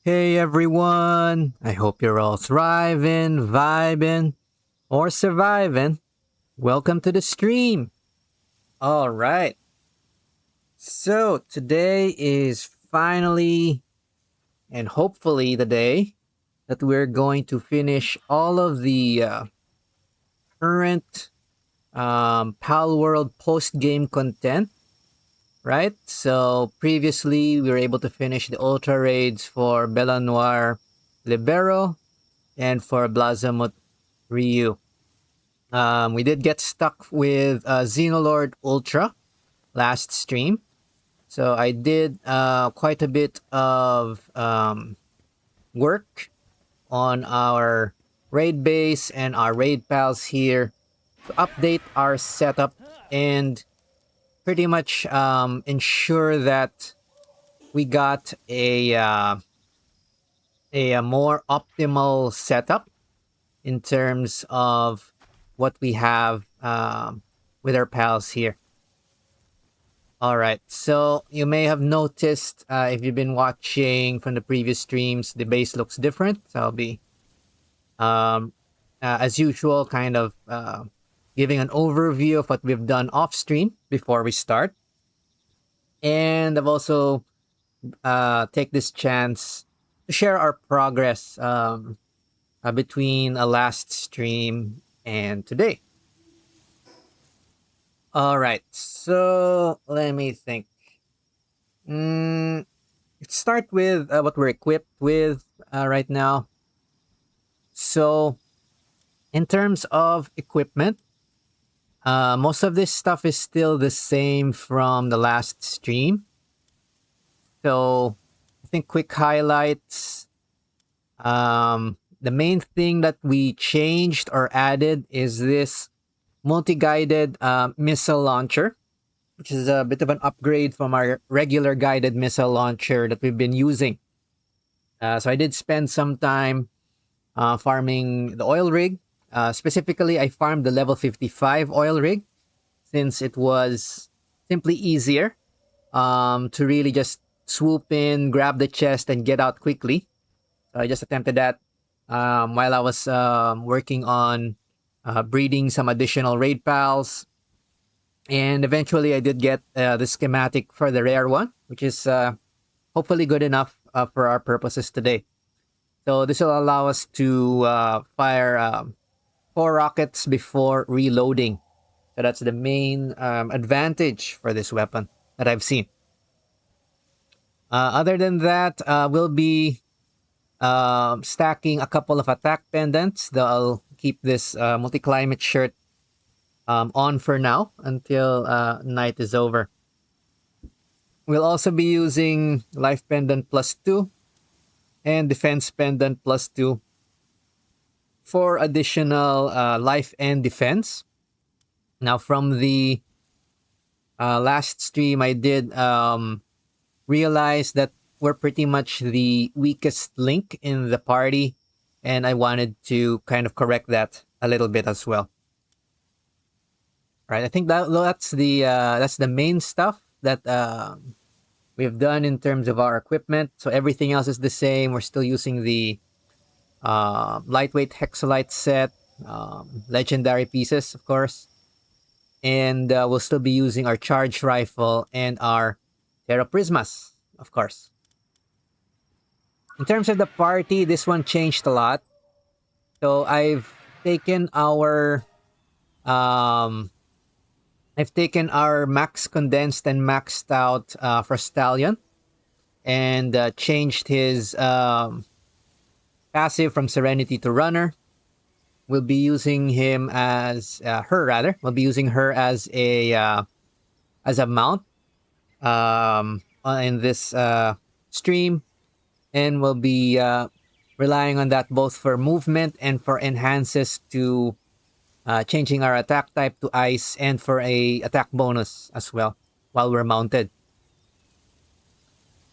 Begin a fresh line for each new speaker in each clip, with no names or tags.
Hey everyone! I hope you're all thriving, vibing, or surviving. Welcome to the stream. All right. So today is finally and hopefully the day that we're going to finish all of the current Palworld post game content. Right? So previously we were able to finish the ultra raids for Belanoir Libero and for Blazamut Ryu. We did get stuck with Xenolord Ultra last stream. So I did quite a bit of work on our raid base and our raid pals here to update our setup and pretty much ensure that we got a more optimal setup in terms of what we have with our pals here. All right. So you may have noticed if you've been watching from the previous streams, the base looks different. So I'll be, um, as usual, kind of giving an overview of what we've done off stream before we start. And I've also take this chance to share our progress between a last stream and today. All right. So let me think. Mm, let's start with what we're equipped with right now. So, in terms of equipment, most of this stuff is still the same from the last stream. So, I think quick highlights. The main thing that we changed or added is this multi-guided missile launcher, which is a bit of an upgrade from our regular guided missile launcher that we've been using. So I did spend some time farming the oil rig. Specifically, I farmed the level 55 oil rig since it was simply easier to really just swoop in, grab the chest, and get out quickly. So I just attempted that while I was working on breeding some additional raid pals. And eventually, I did get the schematic for the rare one, which is hopefully good enough for our purposes today. So this will allow us to fire 4 rockets before reloading. So that's the main advantage for this weapon that I've seen. Other than that, we'll be stacking a couple of attack pendants. That'll keep this multi-climate shirt on for now until night is over. We'll also be using life pendant +2 and defense pendant +2 for additional life and defense. Now, from the last stream, I did realize that we're pretty much the weakest link in the party, and I wanted to kind of correct that a little bit as well. Right, I think that's the main stuff that we've done in terms of our equipment. So everything else is the same. We're still using the lightweight hexalite set, legendary pieces, of course. And we'll still be using our charge rifle and our Terra Prismas, of course. In terms of the party, this one changed a lot. So taken our I've taken our max condensed and maxed out Frostallion and changed his passive from Serenity to Runner. We'll be using him as her rather. We'll be using her as a mount in this stream, and we'll be relying on that both for movement and for enhances to changing our attack type to ice and for a attack bonus as well while we're mounted.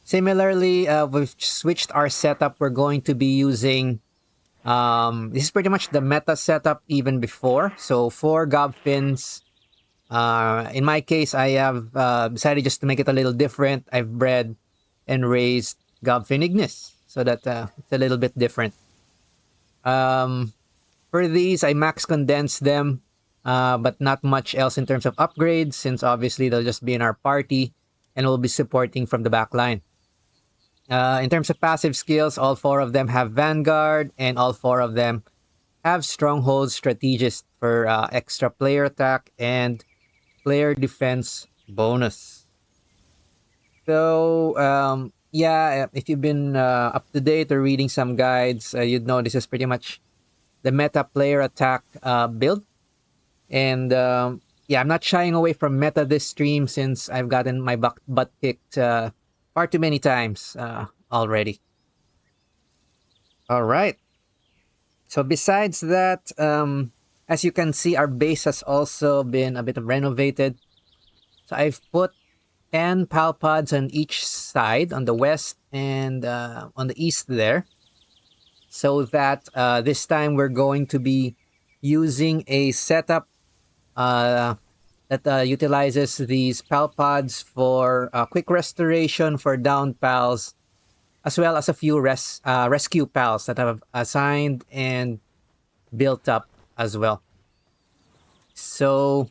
Similarly, we've switched our setup. We're going to be using this is pretty much the meta setup even before. So 4 gob fins. In my case, I have decided just to make it a little different. I've bred and raised Gobfin Ignis. so that it's a little bit different. Um, for these, I max condense them, but not much else in terms of upgrades, since obviously they'll just be in our party and we'll be supporting from the back line. In terms of passive skills, all four of them have Vanguard, and all four of them have Stronghold Strategist for extra player attack and player defense bonus. So, yeah, if you've been up to date or reading some guides, you'd know this is pretty much the meta player attack build. And yeah, I'm not shying away from meta this stream since I've gotten my butt kicked far too many times already. All right. So besides that, as you can see, our base has also been a bit renovated. So I've put 10 pal pods on each side, on the west and on the east there, so that this time we're going to be using a setup uh, that utilizes these pal pods for quick restoration for downed pals, as well as a few rescue pals that I've assigned and built up as well. So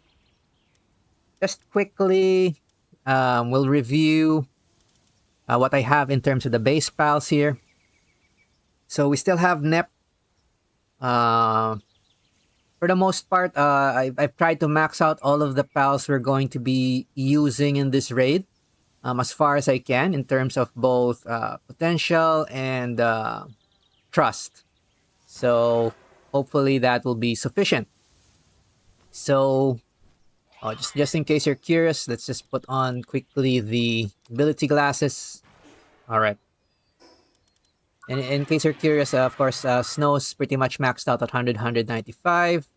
just quickly, we'll review what I have in terms of the base pals here. So we still have NEP. For the most part, I've tried to max out all of the pals we're going to be using in this raid as far as I can in terms of both potential and trust. So hopefully that will be sufficient. So just in case you're curious, let's just put on quickly the ability glasses. All right. And in case you're curious, of course, Snow's pretty much maxed out at 100, 195.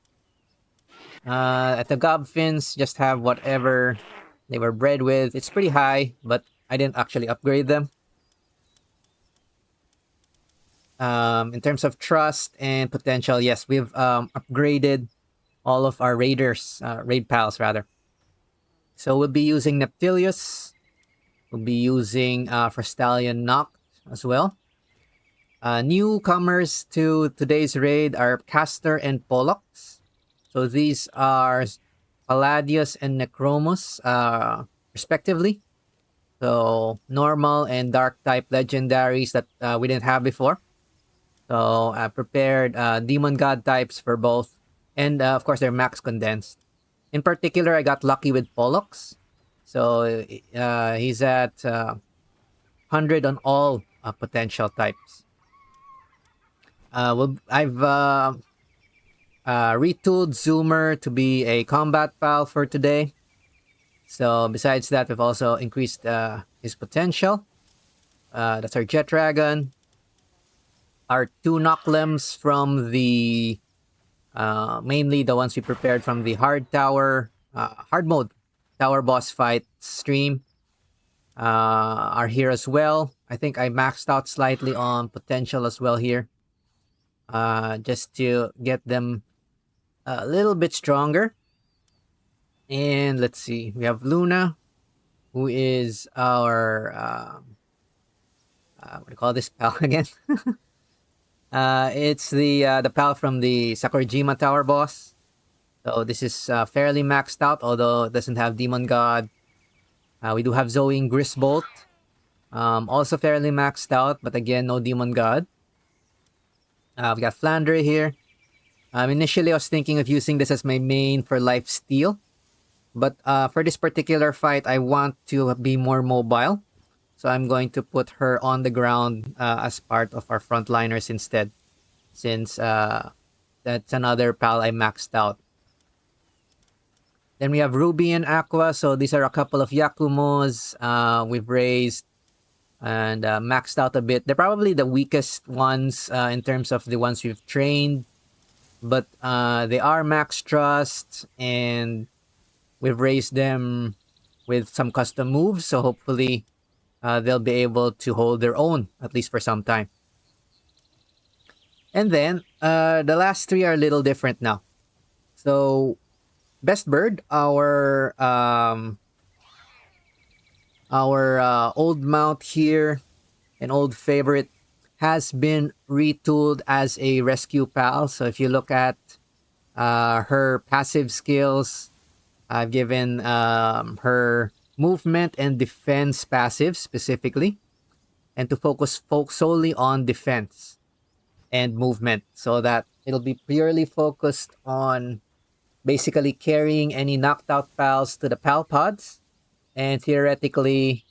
At the Gobfins, just have whatever they were bred with. It's pretty high, but I didn't actually upgrade them. In terms of trust and potential, yes, we've upgraded all of our raid pals rather. So we'll be using Neptilius. We'll be using Frastallion Noct as well. Newcomers to today's raid are Castor and Pollux. So these are Palladius and Necromus, respectively. So normal and dark type legendaries that we didn't have before. So I prepared demon god types for both. And of course, they're max condensed. In particular, I got lucky with Pollux. So he's at 100 on all potential types. I've retooled Zoomer to be a combat pal for today. So besides that, we've also increased his potential. That's our Jet Dragon. Our two Knocklimbs from the mainly the ones we prepared from the hard mode tower boss fight stream are here as well. I think I maxed out slightly on potential as well here, just to get them a little bit stronger. And let's see, we have Luna, who is our what do you call this pal again? It's the pal from the Sakurajima Tower boss. So this is fairly maxed out, although it doesn't have Demon God. We do have Zoe and Grisbolt, also fairly maxed out, but again, no Demon God. We got Flandre here. Initially, I was thinking of using this as my main for life steal, but for this particular fight, I want to be more mobile. So I'm going to put her on the ground as part of our frontliners instead, since that's another pal I maxed out. Then we have Ruby and Aqua. So these are a couple of Yakumos we've raised and maxed out a bit. They're probably the weakest ones in terms of the ones we've trained, but they are max trust, and we've raised them with some custom moves. So hopefully they'll be able to hold their own, at least for some time. And then the last three are a little different now. So Best Bird, our old mount here, an old favorite, has been retooled as a rescue pal. So if you look at her passive skills, I've given her movement and defense passive specifically, and to focus solely on defense and movement, so that it'll be purely focused on basically carrying any knocked out pals to the pal pods, and theoretically,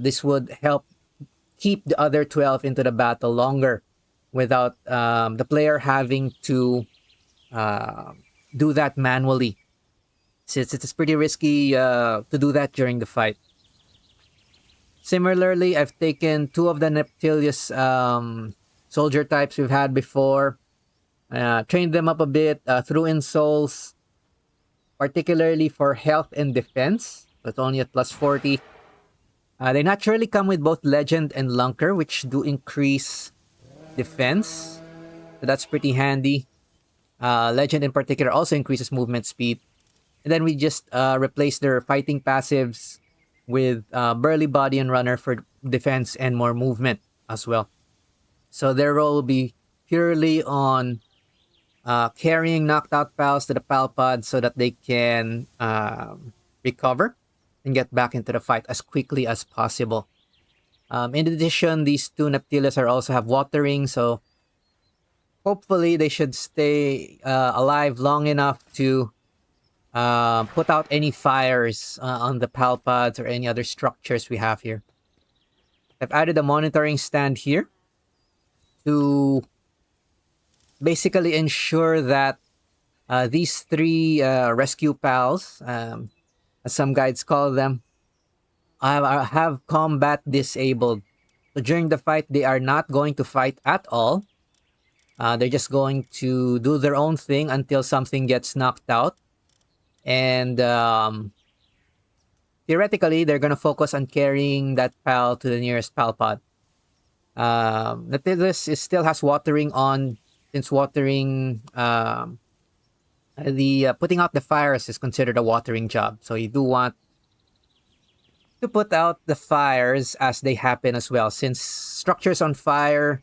this would help keep the other 12 into the battle longer without the player having to uh, do that manually, since it's pretty risky to do that during the fight. Similarly, I've taken two of the Neptilius soldier types we've had before, trained them up a bit, threw in souls, particularly for health and defense, but only at plus 40. They naturally come with both Legend and Lunker, which do increase defense. So that's pretty handy. Legend in particular also increases movement speed. And then we just replace their fighting passives with Burly Body and Runner for defense and more movement as well. So their role will be purely on carrying knocked out pals to the pal pod so that they can recover and get back into the fight as quickly as possible. In addition, these two Neptilius are also have watering, so hopefully they should stay alive long enough to put out any fires on the pal pods or any other structures we have here. I've added a monitoring stand here to basically ensure that these three rescue pals, as some guides call them, have combat disabled. So during the fight, they are not going to fight at all. They're just going to do their own thing until something gets knocked out. And theoretically, they're going to focus on carrying that pal to the nearest pal pod. This still has watering on, since watering, the putting out the fires is considered a watering job. So you do want to put out the fires as they happen as well, since structures on fire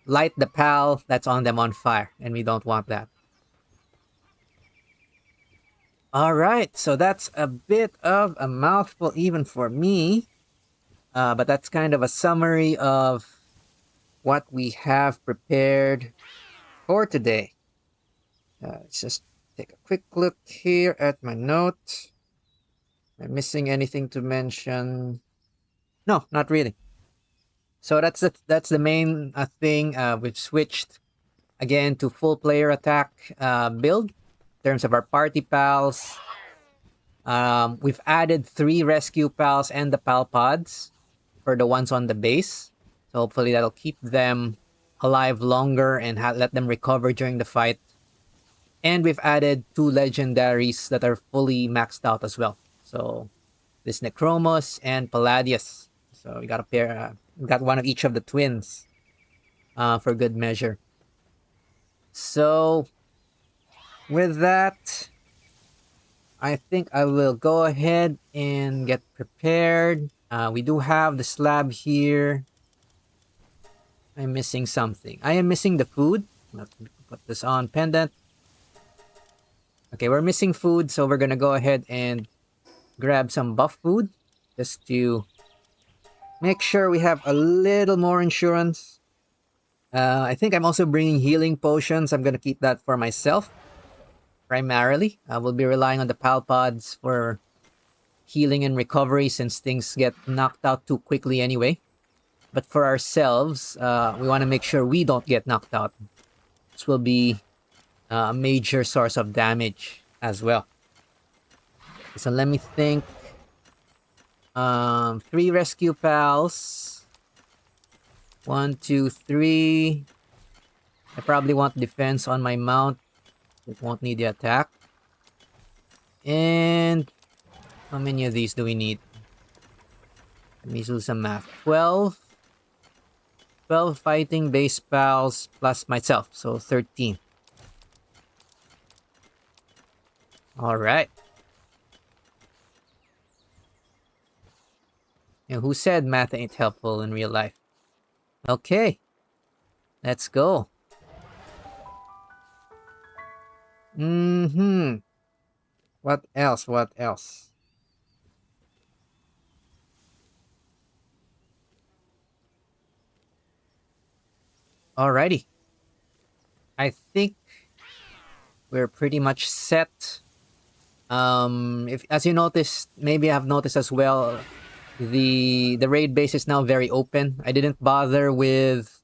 light the pal that's on them on fire, and we don't want that. All right, so that's a bit of a mouthful even for me, but that's kind of a summary of what we have prepared for today. Let's just take a quick look here at my note. Am I missing anything to mention? No, not really. So that's the main thing. We've switched again to full player attack build in terms of our party pals. We've added 3 rescue pals and the pal pods for the ones on the base. So hopefully that'll keep them alive longer and let them recover during the fight. And we've added 2 legendaries that are fully maxed out as well. So this Necromos and Palladius. So we got a pair. We got one of each of the twins for good measure. So with that, I think I will go ahead and get prepared. We do have the slab here. I'm missing something. I am missing the food. Let me put this on pendant. Okay, we're missing food, so we're gonna go ahead and grab some buff food just to make sure we have a little more insurance. I think I'm also bringing healing potions. I'm gonna keep that for myself primarily. I will be relying on the pal pods for healing and recovery since things get knocked out too quickly anyway. But for ourselves, we want to make sure we don't get knocked out. This will be a major source of damage as well. So let me think. 3 rescue pals. 1, 2, 3. I probably want defense on my mount. It won't need the attack. And how many of these do we need? Let me do some math. 12 fighting base pals plus myself, so 13. All right. And who said math ain't helpful in real life? Okay, let's go. Mm-hmm. What else? What else? Alrighty. I think we're pretty much set. If as you noticed, maybe I've noticed as well, the raid base is now very open. I didn't bother with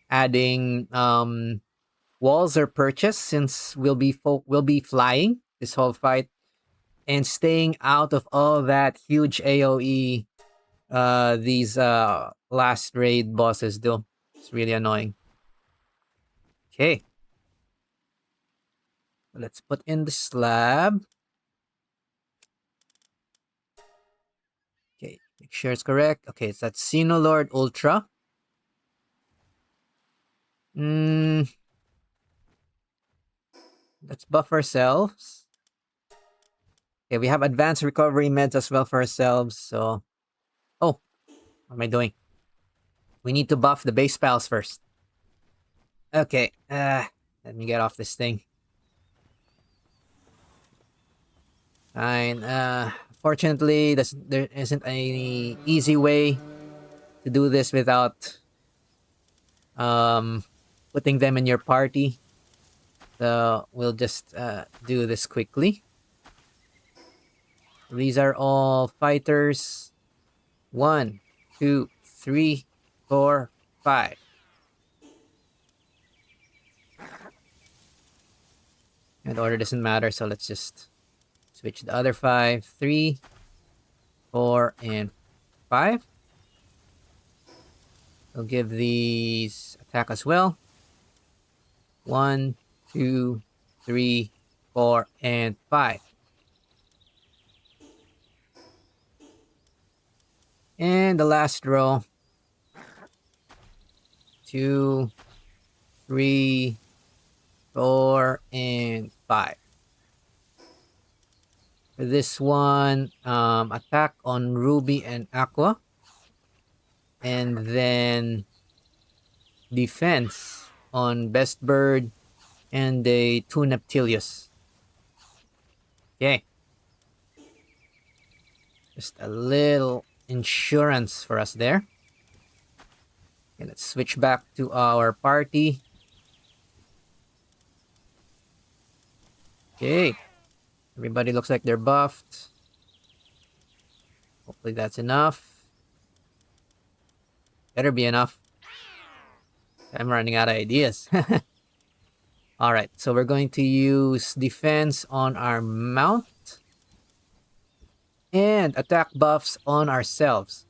adding walls or perches since we'll be flying this whole fight and staying out of all that huge AoE these last raid bosses do. It's really annoying. Okay, let's put in the slab. Okay, make sure it's correct. Okay, it's that Xenolord Ultra. Mm, let's buff ourselves. Okay, we have advanced recovery meds as well for ourselves. So, oh, what am I doing? We need to buff the base spells first. Okay, let me get off this thing. Fine. Fortunately, there isn't any easy way to do this without um putting them in your party. So we'll just do this quickly. These are all fighters. 1, 2, 3, 4, 5. And the order doesn't matter, so let's just switch the other 5. 3, 4, and 5. We'll give these attack as well. 1, 2, 3, 4, and 5. And the last row. 2, 3, 4, and 5. For this one, attack on Ruby and Aqua. And then defense on Best Bird and the 2 Neptilius. Okay. Just a little insurance for us there. Okay, let's switch back to our party. Okay. Everybody looks like they're buffed. Hopefully that's enough. Better be enough. I'm running out of ideas. Alright, so we're going to use defense on our mount. And attack buffs on ourselves.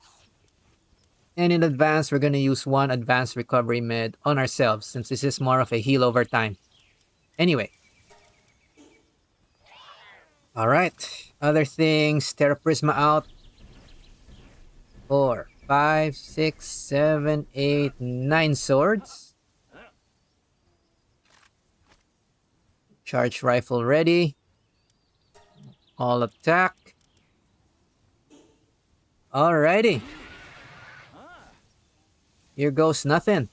And in advance, we're going to use 1 advanced recovery med on ourselves since this is more of a heal over time. Anyway. Alright, other things. Terra Prisma out. 4, 5, 6, 7, 8, 9 swords. Charge rifle ready. All attack. Alrighty. Here goes nothing.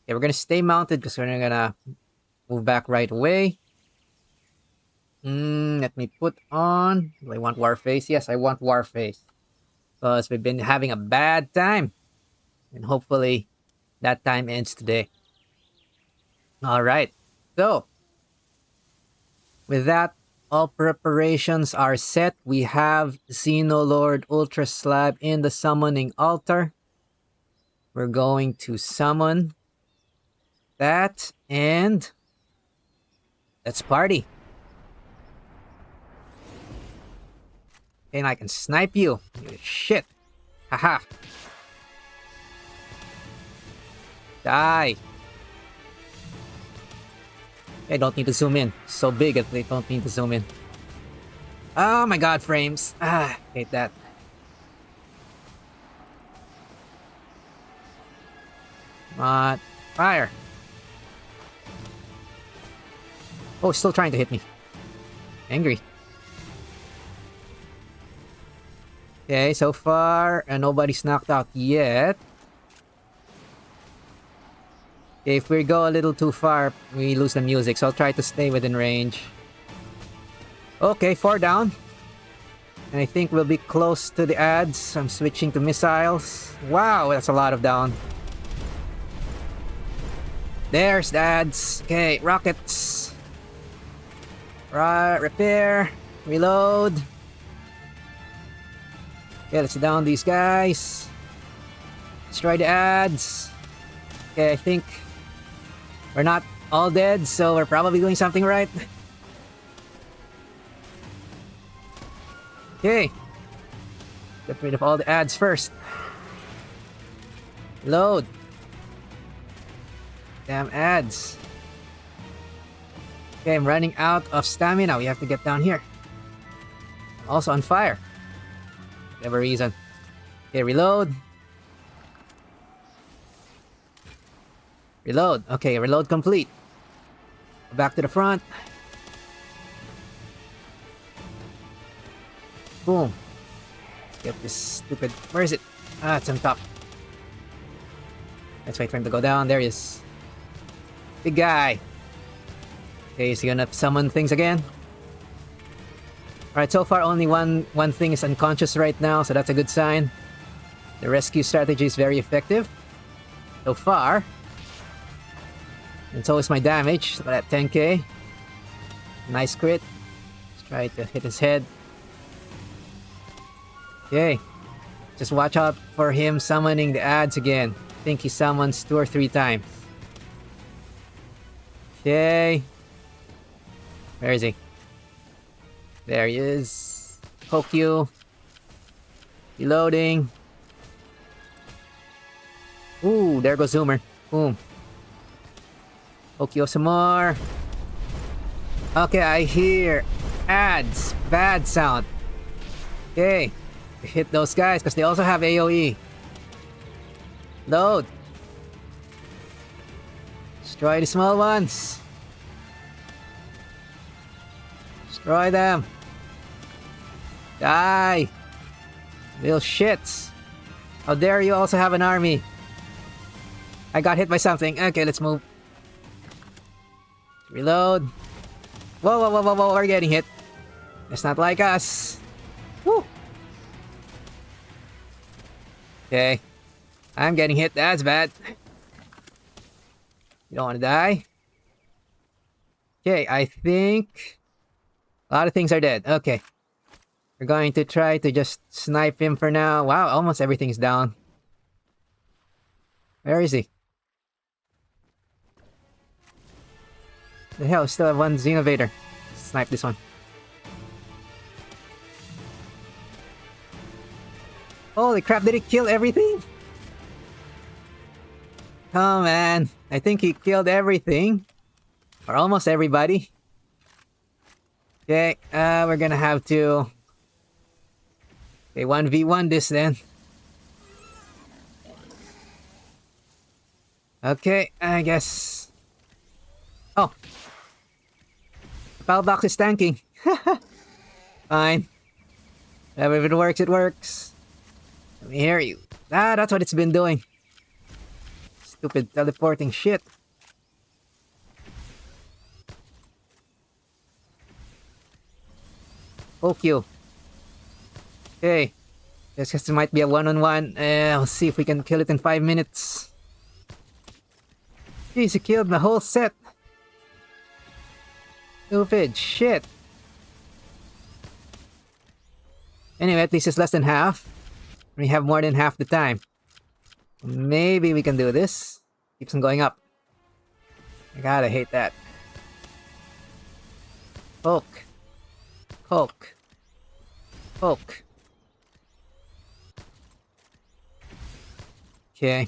Okay, we're gonna stay mounted because we're not gonna move back right away. Let me put on. Do I want Warface? Yes, I want Warface. Because we've been having a bad time. And hopefully that time ends today. Alright. So, with that, all preparations are set. We have Xenolord Ultra Slab in the summoning altar. We're going to summon that and let's party. And I can snipe you. You shit. Haha. Die. I don't need to zoom in. So big they don't need to zoom in. Oh my god, frames. Hate that. Come on. Fire. Oh, still trying to hit me. Angry. Okay, so far, nobody's knocked out yet. If we go a little too far, we lose the music, so I'll try to stay within range. Okay, 4 down. And I think we'll be close to the ads. I'm switching to missiles. Wow, that's a lot of down. There's the ads. Okay, rockets. Right, repair. Reload. Okay, let's down these guys. Destroy the ads. Okay, I think we're not all dead, so we're probably doing something right. Okay. Get rid of all the ads first. Load. Damn ads. Okay, I'm running out of stamina. We have to get down here. Also on fire. Whatever reason. Okay, reload. Reload. Okay, reload complete. Go back to the front. Boom. Get this stupid... Where is it? Ah, it's on top. Let's wait for him to go down. There he is. Big guy. Okay, is he gonna summon things again? Alright, so far only one thing is unconscious right now, so that's a good sign. The rescue strategy is very effective. So far. And so is my damage. So at 10k. Nice crit. Let's try to hit his head. Okay. Just watch out for him summoning the ads again. I think he summons 2 or 3 times. Okay. Where is he? There he is. Poke you. Reloading. Ooh, there goes Zoomer. Boom. Poke you some more. Okay, I hear ads. Bad sound. Okay. Hit those guys because they also have AoE. Load. Destroy the small ones. Destroy them. Die. Little shits. How dare you also have an army. I got hit by something. Okay, let's move. Reload. Whoa, whoa, whoa, whoa, whoa. We're getting hit. It's not like us. Woo. Okay. I'm getting hit. That's bad. You don't want to die? Okay, I think... a lot of things are dead. Okay. We're going to try to just snipe him for now. Wow, almost everything's down. Where is he? The hell, still have one Xenovator. Snipe this one. Holy crap, did he kill everything? Oh man, I think he killed everything. Or almost everybody. Okay, we're gonna have to... okay, 1v1 this then. Okay, I guess... oh! The power box is tanking. Fine. If it works, it works. Let me hear you. Ah, that's what it's been doing. Stupid teleporting shit. Poke you. Okay. This might be a one-on-one. I'll see if we can kill it in 5 minutes. Jeez, he killed the whole set. Stupid shit. Anyway, at least it's less than half. We have more than half the time. Maybe we can do this. Keeps on going up. I gotta hate that. Poke. Poke. Poke. Okay.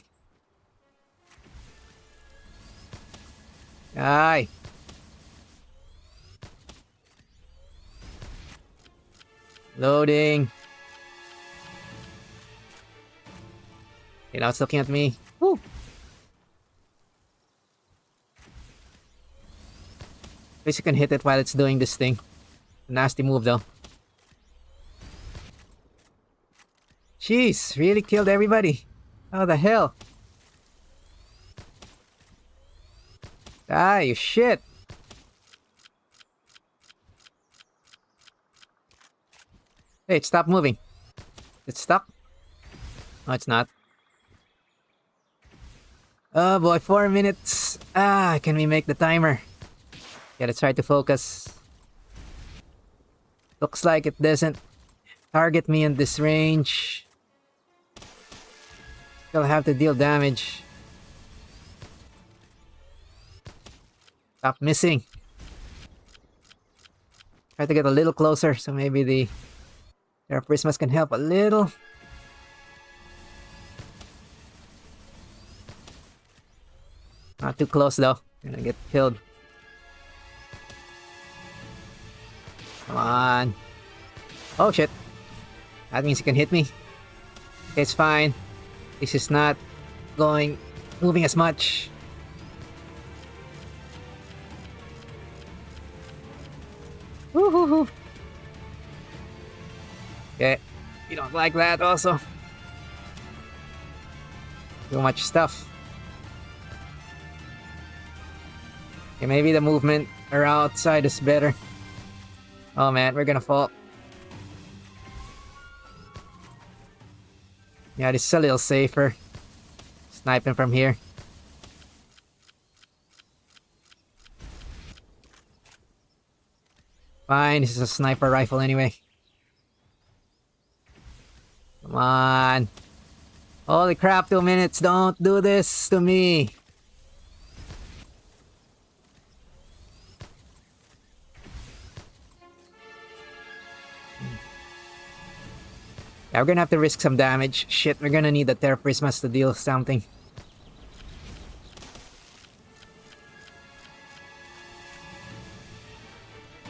Die. Loading. Okay, now it's looking at me. Woo. At least you can hit it while it's doing this thing. Nasty move though. Jeez, really killed everybody. How the hell? Ah, you shit. Hey, stop moving. It's stuck? No, it's not. Oh boy, 4 minutes. Ah, can we make the timer? Gotta try to focus. Looks like it doesn't target me in this range. Still have to deal damage. Stop missing. Try to get a little closer so maybe the Terra Prismas can help a little. Not too close though. Gonna get killed. Come on. Oh shit. That means he can hit me. Okay, it's fine. This is not moving as much. Woohoo! Okay, you don't like that also. Too much stuff. Okay, maybe the movement or outside is better. Oh man, we're gonna fall. Yeah, this is a little safer. Sniping from here. Fine, this is a sniper rifle anyway. Come on. Holy crap, 2 minutes. Don't do this to me. Yeah, we're gonna have to risk some damage. Shit, we're gonna need the Terra Prismas to deal something.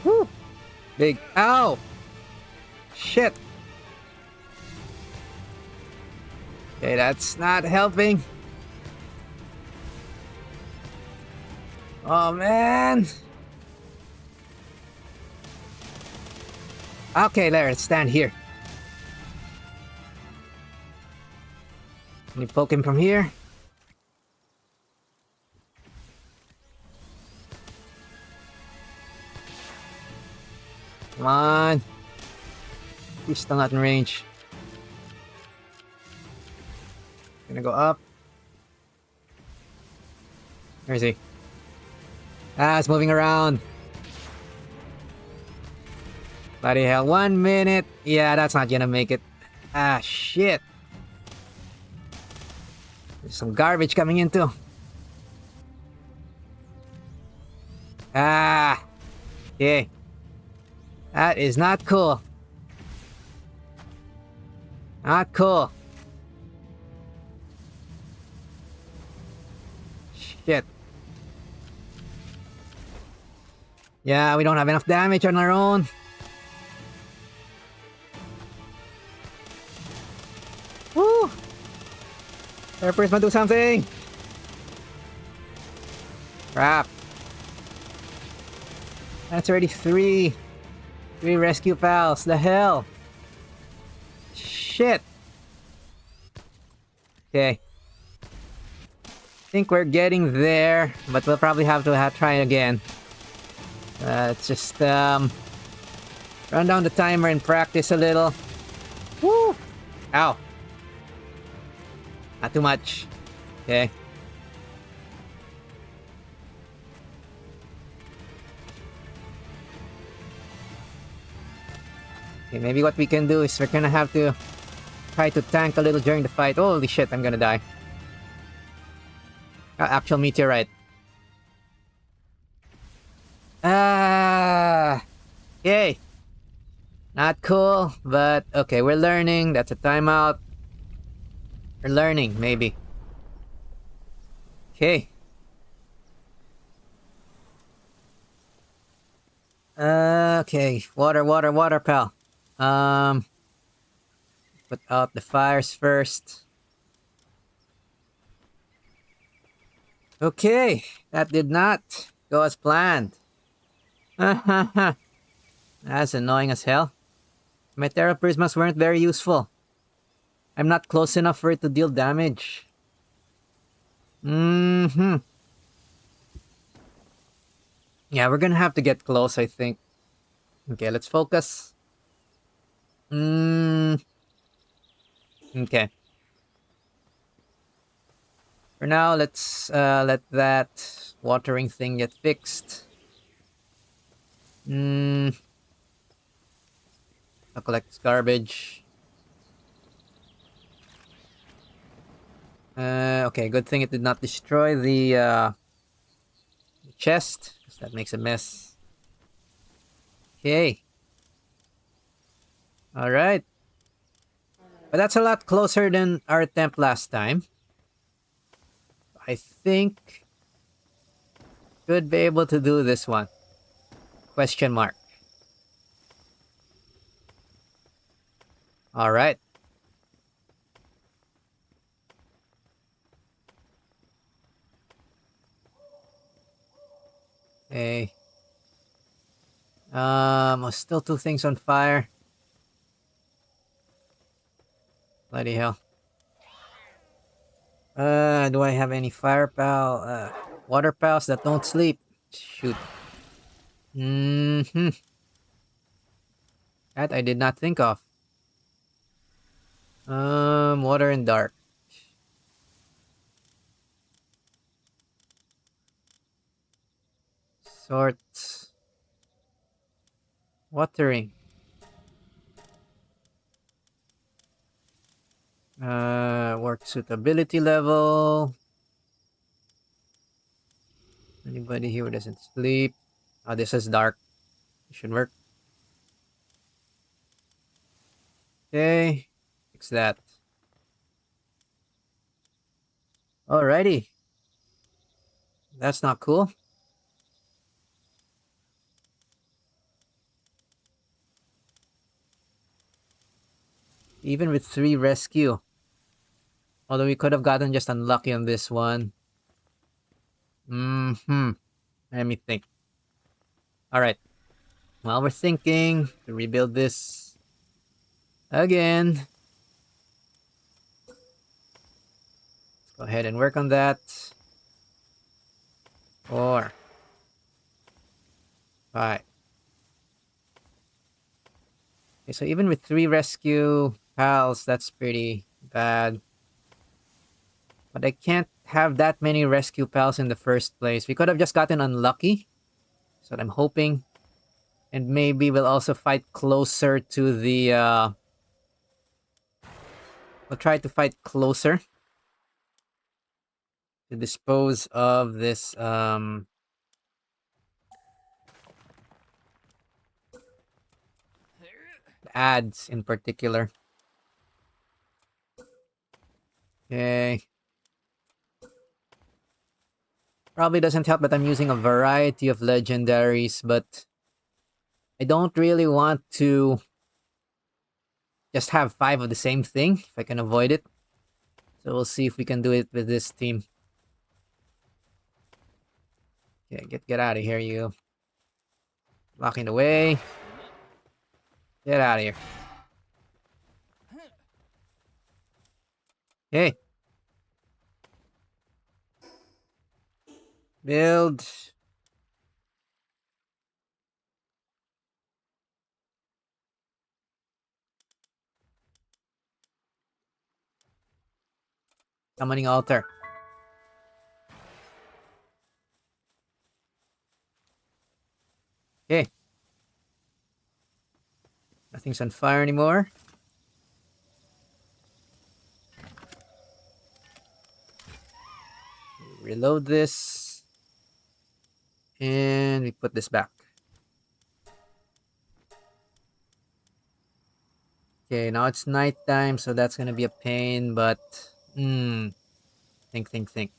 Woo! Big. Ow! Shit! Okay, that's not helping. Oh man! Okay, let's stand here. Can you poke him from here? Come on. He's still not in range. Gonna go up. Where is he? Ah, it's moving around. Bloody hell, 1 minute. Yeah, that's not gonna make it. Ah, shit. There's some garbage coming in too. Ah. Okay. That is not cool. Not cool. Shit. Yeah, we don't have enough damage on our own. Woo! Terra Prisma, do something! Crap. That's already three rescue pals. The hell? Shit. Okay. Think we're getting there, but we'll probably have to try again. Let's just run down the timer and practice a little. Woo! Ow. Not too much. Okay. Okay, maybe what we can do is we're gonna have to try to tank a little during the fight. Holy shit, I'm gonna die. Actual meteorite. Ah. Yay. Not cool, but okay, we're learning. That's a timeout. We're learning, maybe. Okay. Okay. Water, pal. Put out the fires first. Okay. That did not go as planned. That's annoying as hell. My Terra Prismas weren't very useful. I'm not close enough for it to deal damage. Yeah, we're gonna have to get close, I think. Okay, let's focus. Mm, okay. For now, let's let that watering thing get fixed. Mm, I'll collect this garbage. Okay, good thing it did not destroy the chest, because that makes a mess. Okay, alright. But that's a lot closer than our attempt last time. I think should be able to do this one. Question mark. Alright. Hey. Still two things on fire. Bloody hell. Do I have any fire pal? Water pals that don't sleep. Shoot. Mm-hmm. That I did not think of. Water and dark. Sorts. Watering. Work suitability level. Anybody here who doesn't sleep? Oh, this is dark. It should work. Okay. Fix that. Alrighty. That's not cool. Even with 3 rescue. Although we could have gotten just unlucky on this one. Mm-hmm. Let me think. Alright. While we're thinking to rebuild this again, let's go ahead and work on that. 4, 5. Okay, so even with 3 rescue pals, that's pretty bad. But I can't have that many rescue pals in the first place. We could have just gotten unlucky. That's what I'm hoping. And maybe we'll also fight closer to the we'll try to fight closer to dispose of this ads in particular. Okay. Probably doesn't help that I'm using a variety of legendaries, but I don't really want to just have 5 of the same thing if I can avoid it. So we'll see if we can do it with this team. Okay, get out of here, you. Blocking the way. Get out of here. Okay. Build. Summoning altar. Okay. Nothing's on fire anymore. Reload this. And we put this back. Okay, now it's nighttime, so that's gonna be a pain, but think.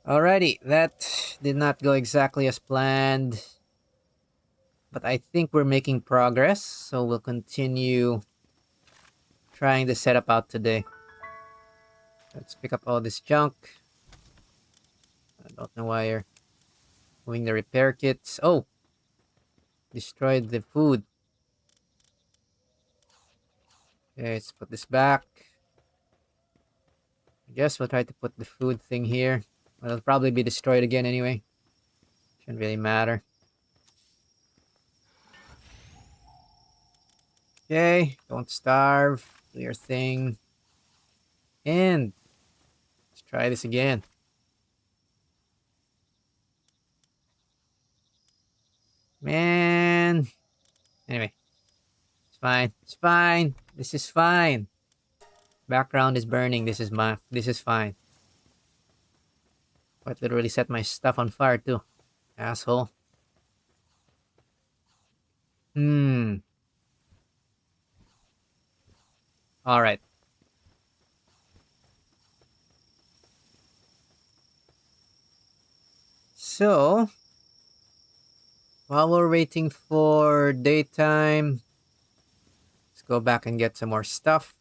Alrighty, that did not go exactly as planned. But I think we're making progress, so we'll continue trying the setup out today. Let's pick up all this junk. I don't know why you're moving the repair kits. Oh, destroyed the food. Okay, let's put this back. Guess we'll try to put the food thing here. But it'll probably be destroyed again anyway. Shouldn't really matter. Okay, don't starve. Do your thing. And let's try this again. Man. Anyway, it's fine. It's fine. This is fine. Background is burning. This is fine. Quite literally set my stuff on fire too. Asshole. Hmm. Alright. So while we're waiting for daytime, let's go back and get some more stuff.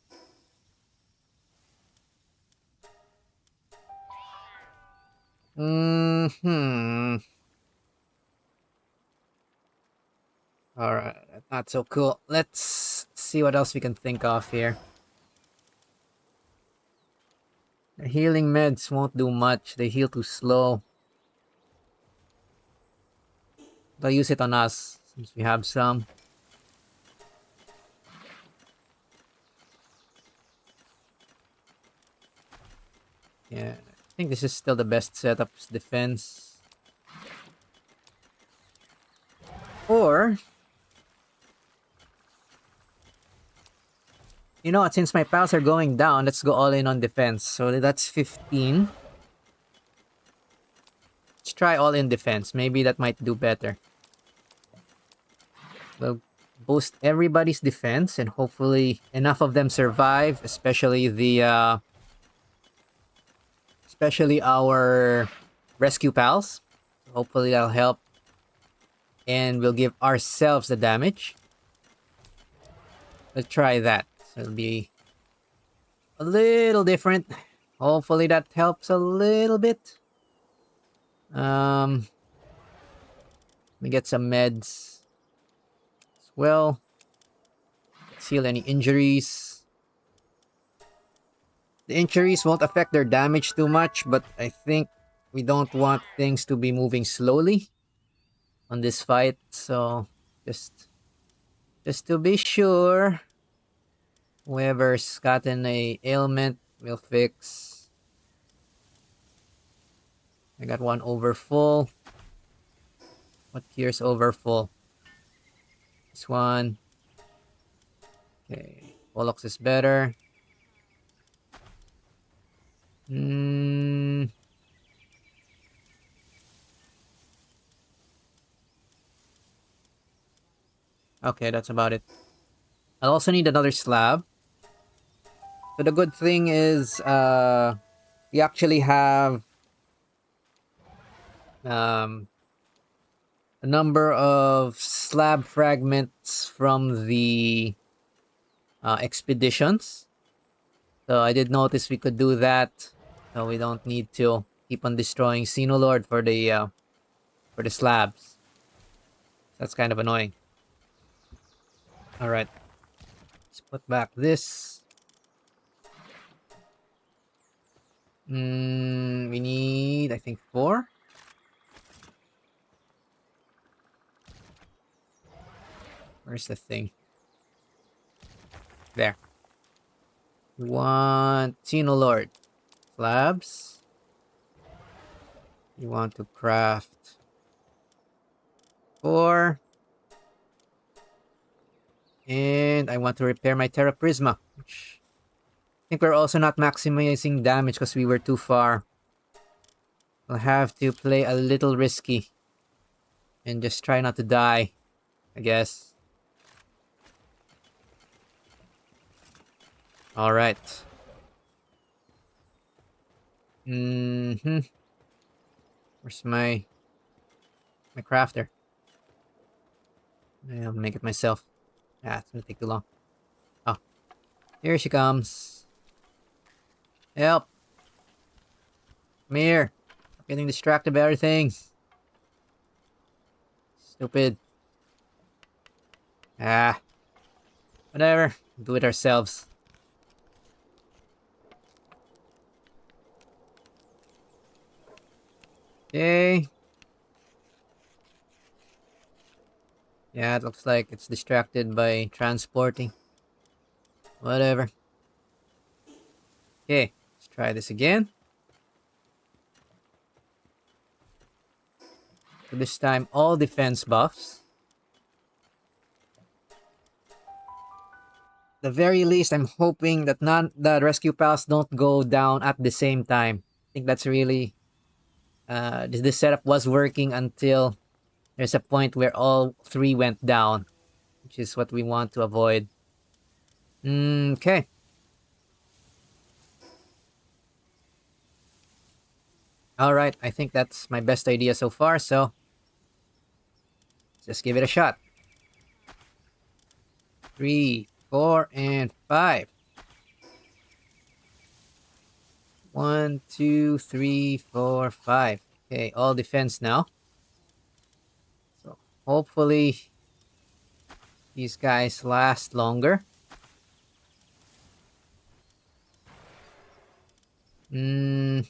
Hmm. Alright, not so cool. Let's see what else we can think of here. The healing meds won't do much. They heal too slow. They'll use it on us since we have some. Yeah, I think this is still the best setup defense. Or, you know what, since my pals are going down, let's go all in on defense. So that's 15. Let's try all in defense. Maybe that might do better. We'll boost everybody's defense and hopefully enough of them survive, especially our rescue pals. Hopefully that'll help. And we'll give ourselves the damage. Let's try that. So it'll be a little different. Hopefully that helps a little bit. Let me get some meds as well. Let's heal any injuries. The injuries won't affect their damage too much, but I think we don't want things to be moving slowly on this fight. So just to be sure, whoever's gotten a ailment will fix. I got one over full. What gear's over full? This one. Okay. Pollux is better. Okay, that's about it. I'll also need another slab. So the good thing is we actually have a number of slab fragments from the expeditions. So I did notice we could do that. So we don't need to keep on destroying Xenolord for the slabs. That's kind of annoying. Alright. Let's put back this. We need, I think, 4. Where's the thing? There. We want Xenolord slabs. You want to craft 4. And I want to repair my Terra Prisma, which I think we're also not maximizing damage because we were too far. We'll have to play a little risky and just try not to die, I guess. Alright. Where's my crafter? I'll make it myself. It's gonna take too long. Oh, here she comes. Help! Come here. I'm getting distracted by other things. Stupid. Whatever. Do it ourselves. Okay. Yeah, it looks like it's distracted by transporting. Whatever. Okay, let's try this again. So this time, all defense buffs. The very least, I'm hoping that none the rescue pals don't go down at the same time. I think that's really this setup was working until there's a point where all three went down, which is what we want to avoid. Okay. All right. I think that's my best idea so far. So just give it a shot. 3, 4, and 5. 1, 2, 3, 4, 5. Okay, all defense now. So hopefully these guys last longer. I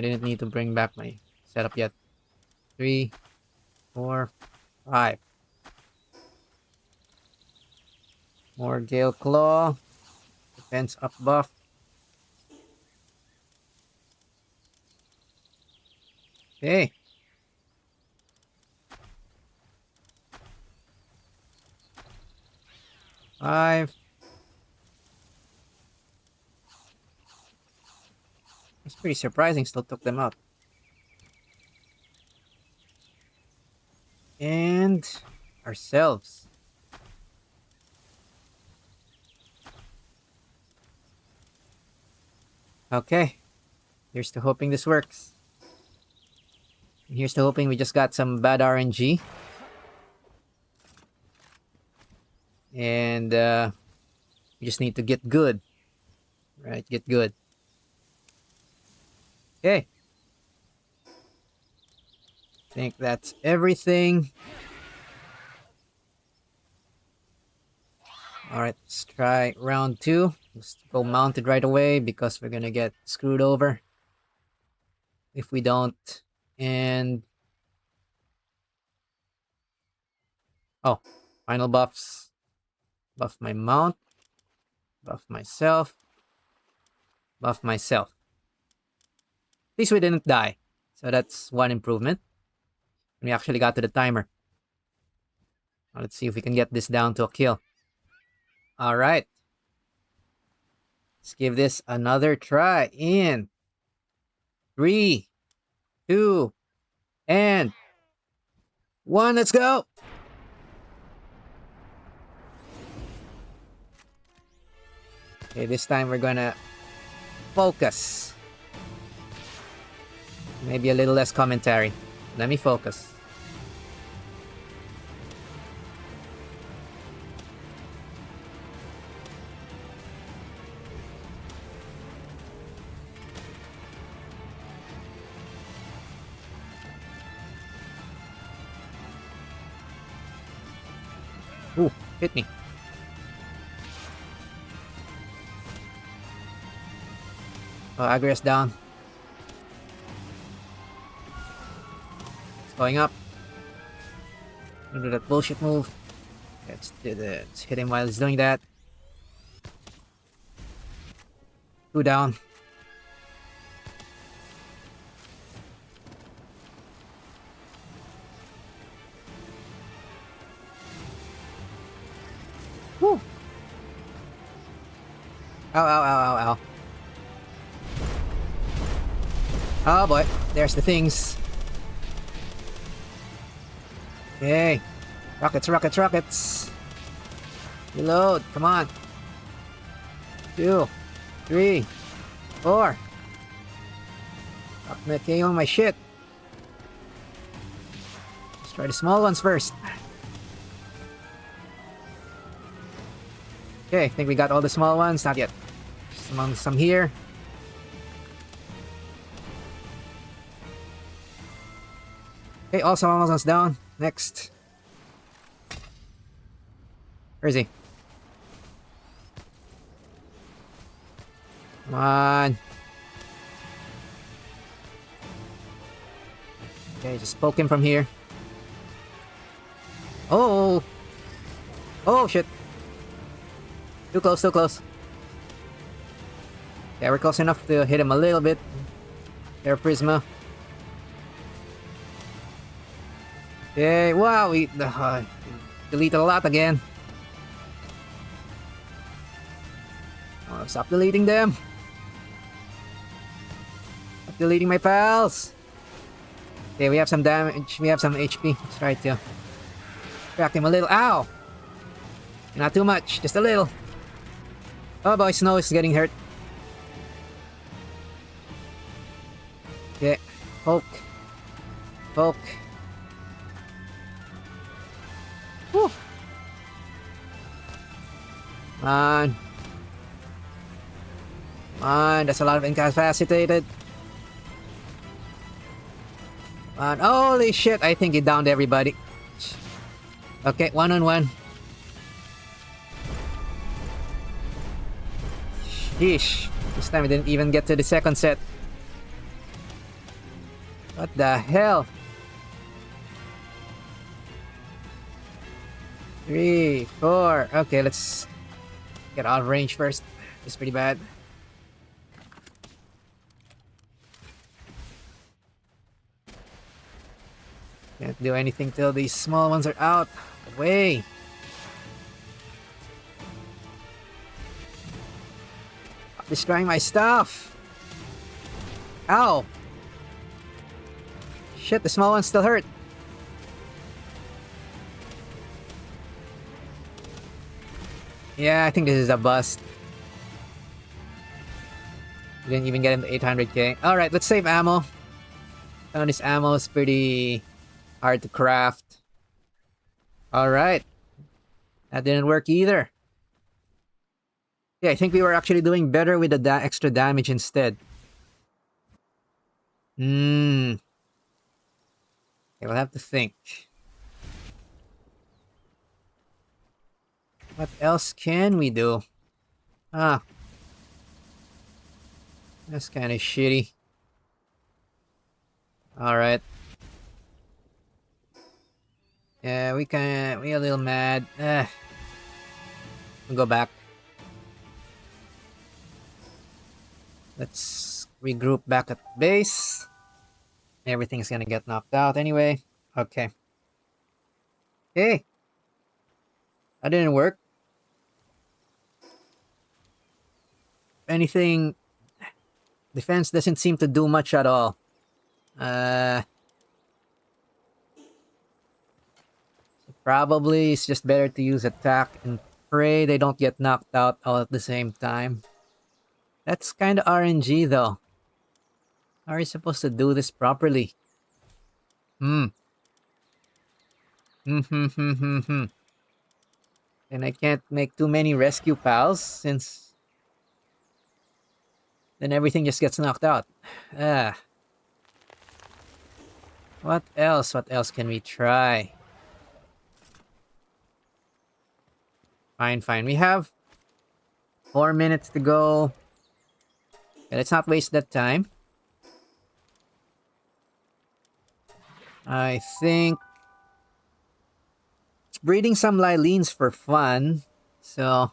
didn't need to bring back my setup yet. 3, 4, 5. More Gale Claw. Defense up buff. Okay. 5. It's pretty surprising, still took them out. And ourselves. Okay. Here's to hoping this works. Here's to hoping we just got some bad RNG. And we just need to get good. Right, get good. Okay. I think that's everything. Alright, let's try round 2. Let's go mounted right away because we're gonna get screwed over if we don't. And oh, final buffs. Buff my mount. Buff myself. Buff myself. At least we didn't die. So that's one improvement. We actually got to the timer. Now let's see if we can get this down to a kill. Alright. Let's give this another try in 3, 2, and 1. Let's go! Okay, this time we're gonna focus. Maybe a little less commentary. Let me focus. Ooh, hit me. Oh, Agrias down. It's going up. Do that bullshit move. Let's hit him while he's doing that. 2 down. Woo! Ow, ow, ow, ow, ow. Oh boy, there's the things. Okay. Rockets, rockets, rockets. Reload, come on. 2, 3, 4. Stop making on my shit. Let's try the small ones first. Okay, I think we got all the small ones. Not yet. Some here. Okay, all small ones down. Next. Where is he? Come on. Okay, just poke him from here. Oh! Oh, shit. Too close, too close. Yeah, we're close enough to hit him a little bit. Air Prisma. Okay, wow, we deleted a lot again. Oh, stop deleting them. Stop deleting my pals. Okay, we have some damage. We have some HP. Let's try to crack him a little. Ow! Not too much, just a little. Oh boy, Snow is getting hurt. Okay, poke. Poke. Whew. Come on. Come on, that's a lot of incapacitated. Come on. Holy shit, I think he downed everybody. Okay, 1-on-1. Sheesh. This time we didn't even get to the second set. What the hell? 3, 4. Okay, let's get out of range first. It's pretty bad. Can't do anything till these small ones are out. Away. Stop destroying my stuff. Ow. Shit, the small ones still hurt. Yeah, I think this is a bust. We didn't even get him to 800k. Alright, let's save ammo. Some of this ammo is pretty hard to craft. Alright. That didn't work either. Yeah, I think we were actually doing better with the extra damage instead. Okay, we'll have to think. What else can we do? Ah. That's kind of shitty. Alright. Yeah, we a little mad. We'll go back. Let's regroup back at base. Everything's gonna get knocked out anyway. Okay. Hey! That didn't work. Anything... Defense doesn't seem to do much at all. Probably it's just better to use attack and pray they don't get knocked out all at the same time. That's kind of RNG though. How are you supposed to do this properly? And I can't make too many rescue pals since then everything just gets knocked out. What else? What else can we try? Fine. We have 4 minutes to go. Okay, let's not waste that time. I think breeding some Lylines for fun. So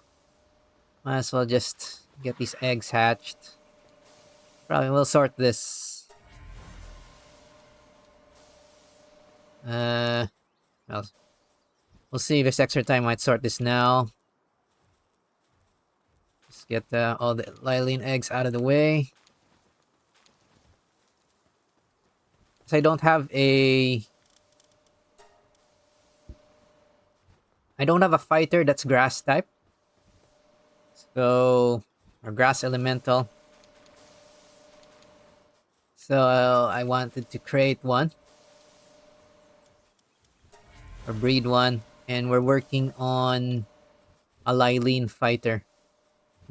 might as well just get these eggs hatched. Probably we'll sort this. Well, we'll see if this extra time might sort this now. Just get all the Lyline eggs out of the way. So I don't have a fighter that's grass type. So, or grass elemental. So I wanted to create one. Or breed one. And we're working on a Lyline fighter.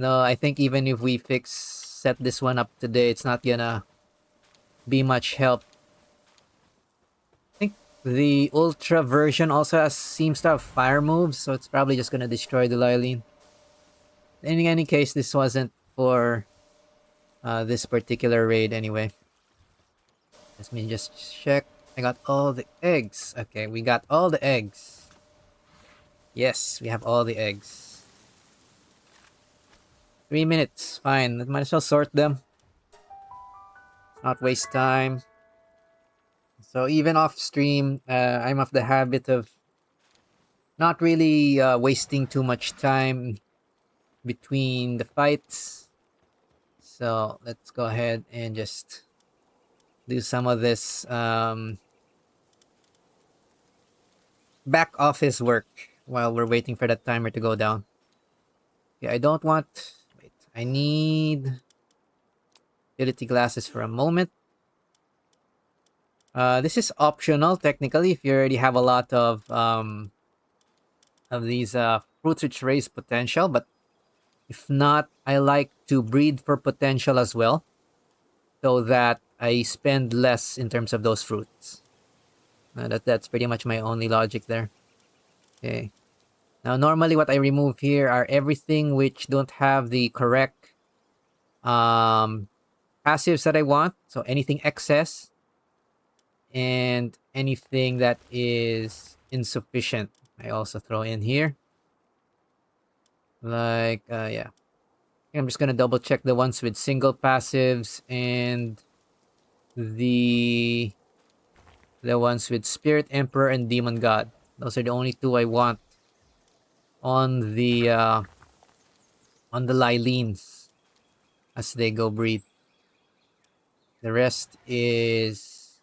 No, I think even if we set this one up today, it's not gonna be much help. I think the Ultra version also seems to have fire moves, so it's probably just gonna destroy the Lyline. In any case, this wasn't for this particular raid anyway. Let me just check. I got all the eggs. Okay, we got all the eggs. Yes, we have all the eggs. 3 minutes. Fine. Might as well sort them. Not waste time. So even off stream, I'm of the habit of not really wasting too much time between the fights. So let's go ahead and just do some of this back office work while we're waiting for that timer to go down. Yeah, I don't want. Wait, I need utility glasses for a moment. This is optional technically if you already have a lot of these fruits which raise potential, but if not, I like to breed for potential as well, so that I spend less in terms of those fruits. That's pretty much my only logic there. Okay. Now, normally what I remove here are everything which don't have the correct um, passives that I want. So anything excess and anything that is insufficient, I also throw in here. Like, yeah. I'm just gonna double check the ones with single passives and the ones with Spirit Emperor and Demon God. Those are the only two I want on the Lylines as they go breed. The rest is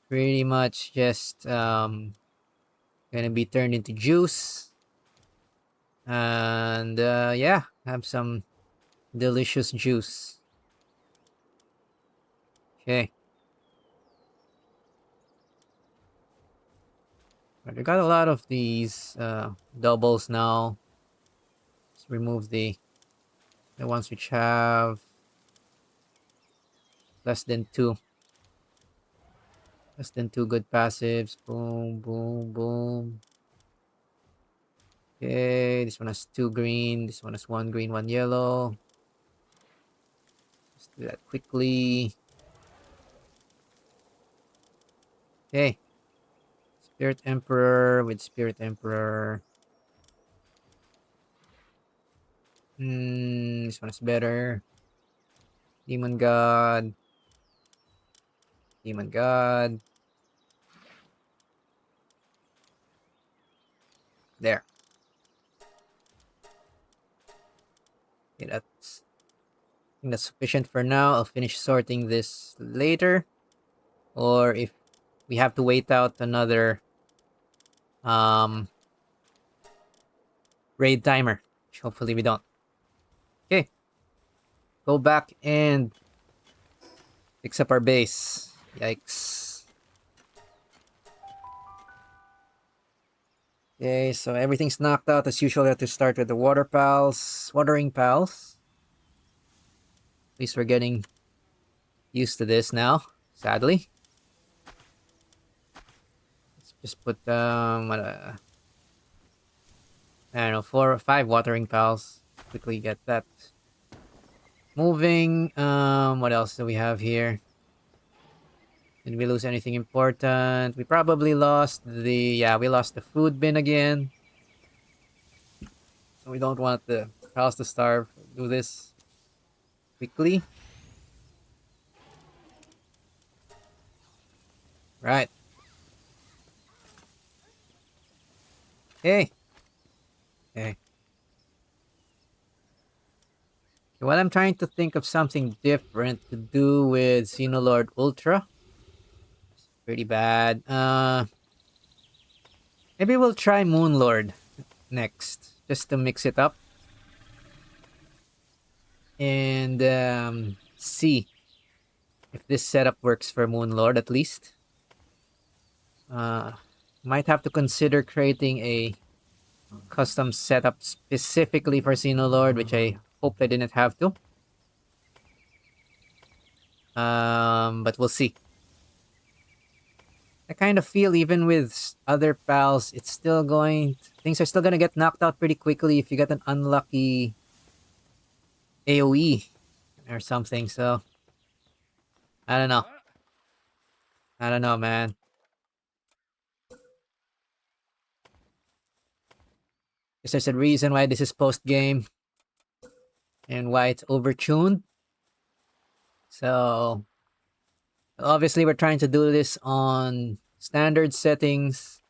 pretty much just gonna be turned into juice. And yeah, have some delicious juice. Okay. I got a lot of these doubles now. Let's remove the ones which have less than two. Less than two good passives. Boom, boom, boom. Okay, this one has two green. This one has one green, one yellow. Let's do that quickly. Okay. Spirit Emperor with Spirit Emperor. This one is better. Demon God. Demon God. There. Okay, I think that's sufficient for now. I'll finish sorting this later. Or if we have to wait out another raid timer, which hopefully we don't. Okay. Go back and fix up our base. Yikes. Okay, so everything's knocked out as usual. We have to start with the watering pals. At least we're getting used to this now, sadly. Let's just put I don't know, 4 or 5 watering pals. Quickly get that moving. What else do we have here? Did we lose anything important? We probably lost we lost the food bin again. So we don't want the pals to starve. Do this quickly. Right. Hey. Okay. Well, I'm trying to think of something different to do with Xenolord Ultra. It's pretty bad. Maybe we'll try Moon Lord next, just to mix it up and see if this setup works for Moon Lord at least. Might have to consider creating a custom setup specifically for Xenolord, which I hope I didn't have to. But we'll see. I kind of feel even with other pals, it's still things are still gonna get knocked out pretty quickly if you get an unlucky AoE or something. So I don't know. I don't know, man. Guess there's a reason why this is post game and why it's overtuned. So obviously we're trying to do this on standard settings,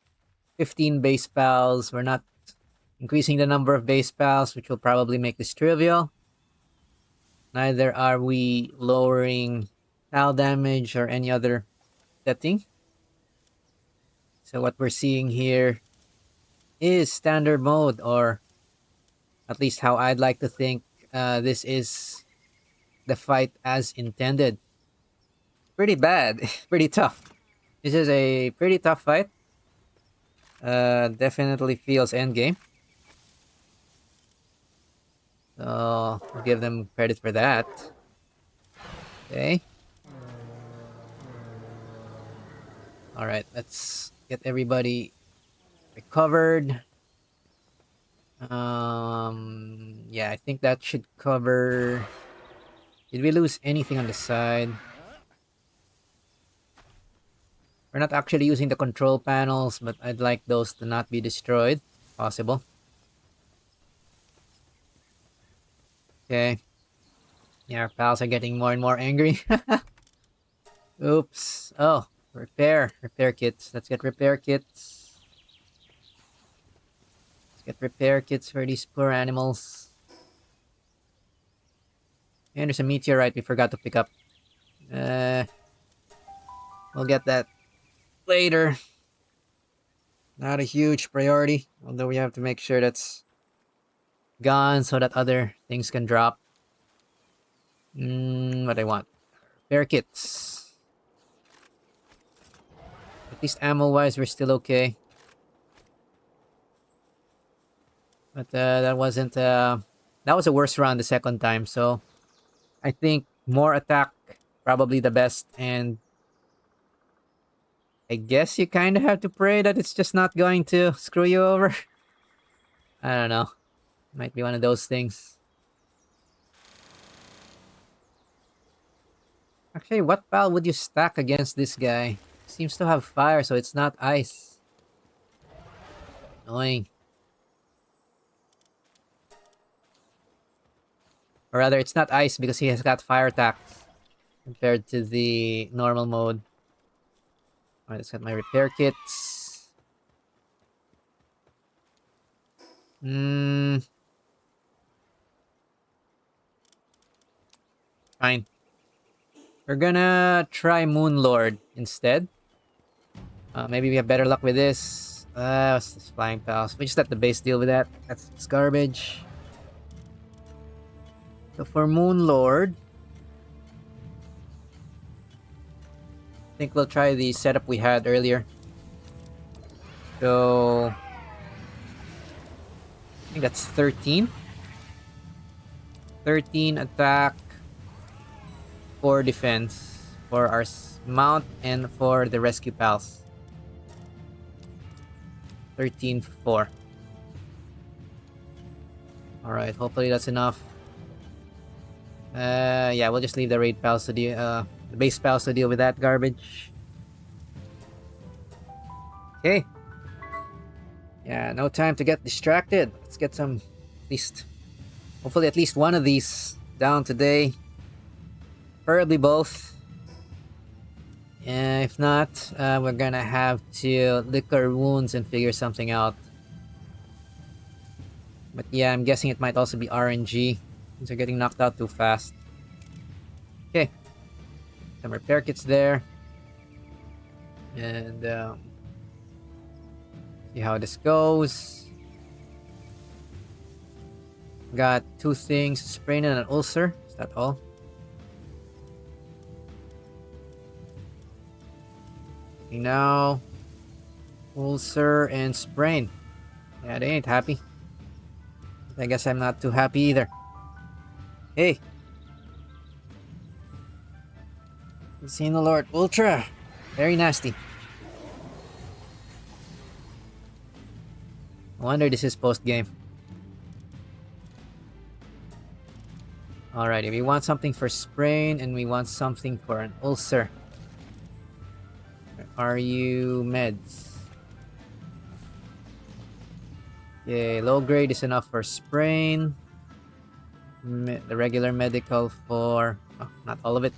15 base pals. We're not increasing the number of base pals, which will probably make this trivial. Neither are we lowering pal damage or any other setting. So what we're seeing here is standard mode, or at least how I'd like to think this is the fight as intended. Pretty bad, pretty tough. This is a pretty tough fight. Definitely feels endgame. So I'll give them credit for that. Okay. All right, let's get everybody recovered. Yeah, I think that should cover. Did we lose anything on the side? We're not actually using the control panels, but I'd like those to not be destroyed. Possible. Okay. Yeah, our pals are getting more and more angry. Oops. Oh, repair kits. Let's get repair kits. Let's get repair kits for these poor animals. And there's a meteorite we forgot to pick up. Uh, we'll get that later. Not a huge priority, although we have to make sure that's gone so that other things can drop. What I want. Repair kits. At least ammo-wise, we're still okay. But that wasn't... that was a worse round the second time, so... I think more attack, probably the best, and... I guess you kind of have to pray that it's just not going to screw you over. I don't know. Might be one of those things. Actually, what pal would you stack against this guy? Seems to have fire, so it's not ice. Annoying. Or rather, it's not ice because he has got fire attacks compared to the normal mode. Alright, let's get my repair kits. Fine. We're gonna try Moon Lord instead. Maybe we have better luck with this. What's this flying pals? We just let the base deal with that. That's garbage. So for Moon Lord, I think we'll try the setup we had earlier. So I think that's 13. 13 attack, 4 defense for our mount and for the rescue pals. 13-4. Alright, hopefully that's enough. Yeah, we'll just leave the raid pals to deal, the base pals to deal with that garbage. Okay. Yeah, no time to get distracted. Let's get some, hopefully at least one of these down today. Preferably both. If not, we're gonna have to lick our wounds and figure something out. But yeah, I'm guessing it might also be RNG. These are getting knocked out too fast. Okay. Some repair kits there. And see how this goes. Got 2 things, sprain and an ulcer. Is that all? Now, ulcer and sprain. Yeah, they ain't happy. I guess I'm not too happy either. Hey. Xenolord Ultra. Very nasty. No wonder this is post-game. Alrighty, we want something for sprain and we want something for an ulcer. Are you meds? Okay, low grade is enough for sprain. The regular medical for... Oh, not all of it.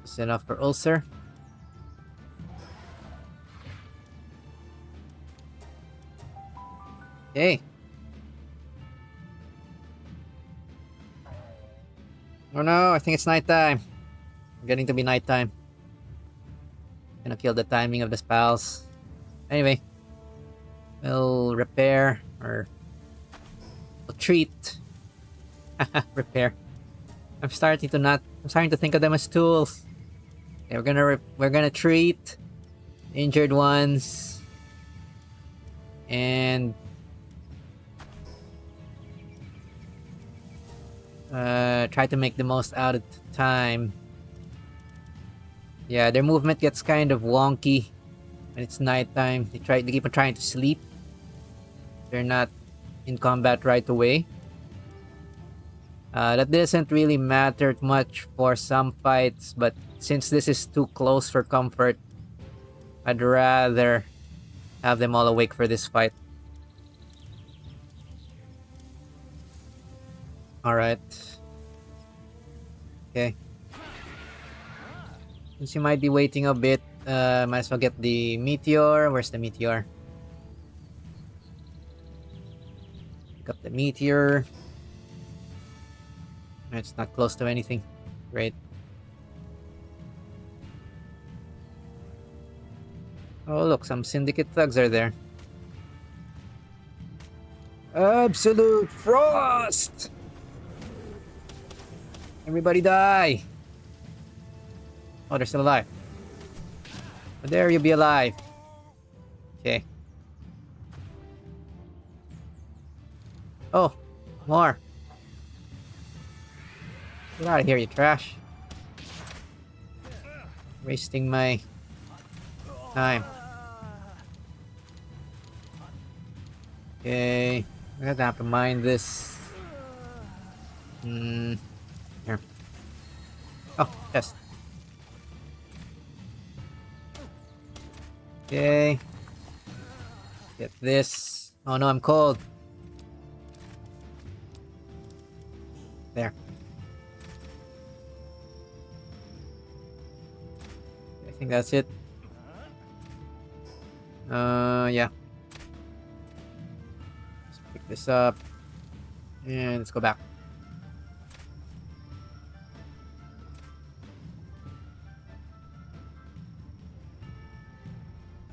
It's enough for ulcer. Okay. Oh no, I think it's nighttime. Getting to be nighttime. Gonna kill the timing of the spells. Anyway, we'll repair or we'll treat. Repair. I'm starting to not. I'm starting to think of them as tools. Okay, we're gonna treat injured ones and try to make the most out of time. Yeah, their movement gets kind of wonky when it's nighttime. They keep on trying to sleep. They're not in combat right away. That doesn't really matter much for some fights, but since this is too close for comfort, I'd rather have them all awake for this fight. Alright. Okay. Since you might be waiting a bit, might as well get the meteor. Where's the meteor? Pick up the meteor. It's not close to anything. Great. Oh look, some syndicate thugs are there. Absolute frost! Everybody die! Oh, they're still alive. How dare you be alive? Okay. Oh, more. Get out of here, you trash. Wasting my time. Okay. I'm gonna have to mine this. Here. Oh, yes. Okay. Get this. Oh no, I'm cold. There. I think that's it. Yeah. Let's pick this up. And let's go back.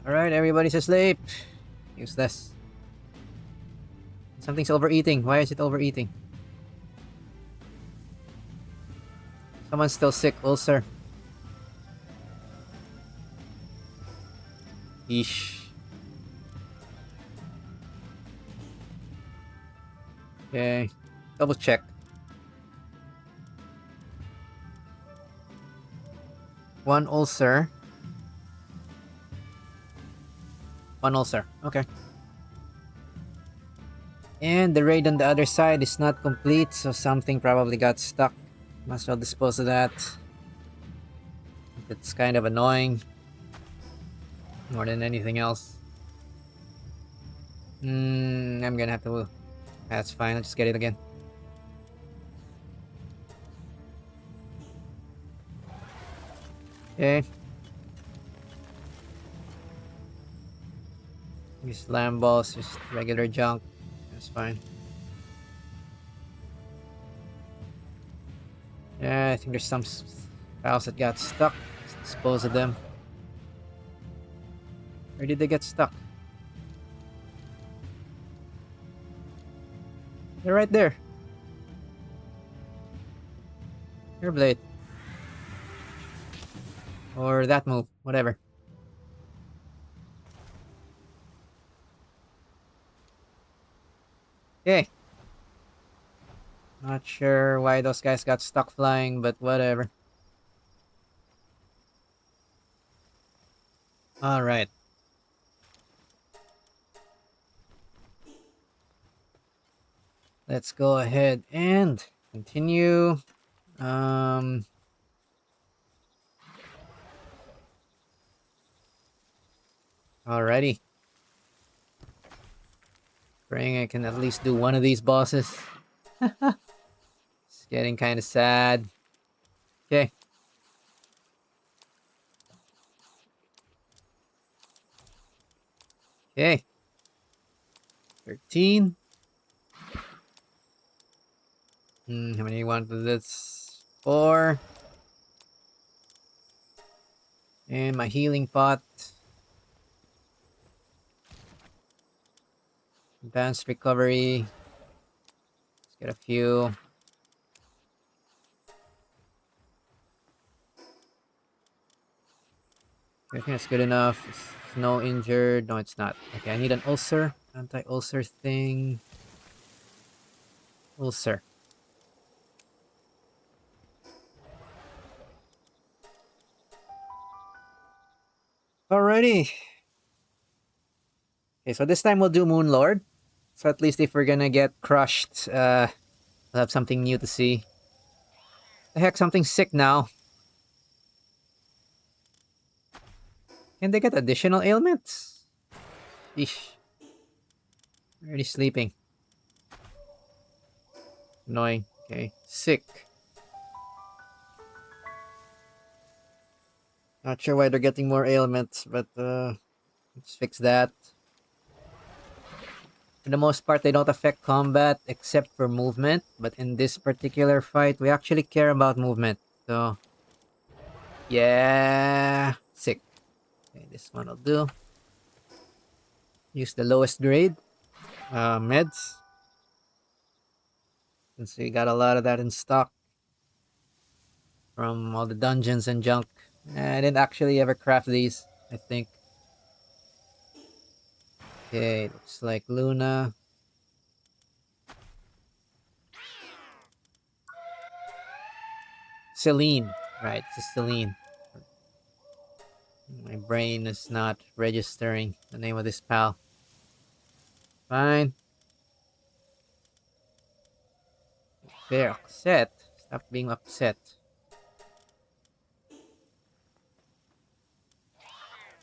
Alright, everybody's asleep. Useless. Something's overeating. Why is it overeating? Someone's still sick, ulcer. Yeesh. Okay. Double check. One ulcer. One ulcer. Okay. And the raid on the other side is not complete, so something probably got stuck. Must well dispose of that. It's kind of annoying. More than anything else. I'm gonna have to... That's fine, I'll just get it again. Okay. These slam balls, just regular junk. That's fine. Yeah, I think there's some files that got stuck. Let's dispose of them. Where did they get stuck? They're right there. Your blade. Or that move, whatever. Okay. Not sure why those guys got stuck flying, but whatever. Alright. Let's go ahead and continue. Alrighty. Praying I can at least do one of these bosses. It's getting kind of sad. Okay. Okay. 13. How many you want of this? 4. And my healing pot. Advanced recovery. Let's get a few. I think that's good enough. It's no injured. No, it's not. Okay, I need an ulcer. Anti-ulcer thing. Ulcer. Alrighty. Okay, so this time we'll do Moon Lord. So at least if we're gonna get crushed, we'll have something new to see. The heck, something's sick now. Can they get additional ailments? Eesh. Already sleeping. Annoying. Okay. Sick. Not sure why they're getting more ailments, but let's fix that. For the most part, they don't affect combat except for movement. But in this particular fight, we actually care about movement. So, yeah. Sick. Okay, this one will do. Use the lowest grade. Meds. Since we got a lot of that in stock from all the dungeons and junk. I didn't actually ever craft these, I think. Okay, looks like Luna. Celine. Right, it's Celine. My brain is not registering the name of this pal. Fine. They're upset. Stop being upset.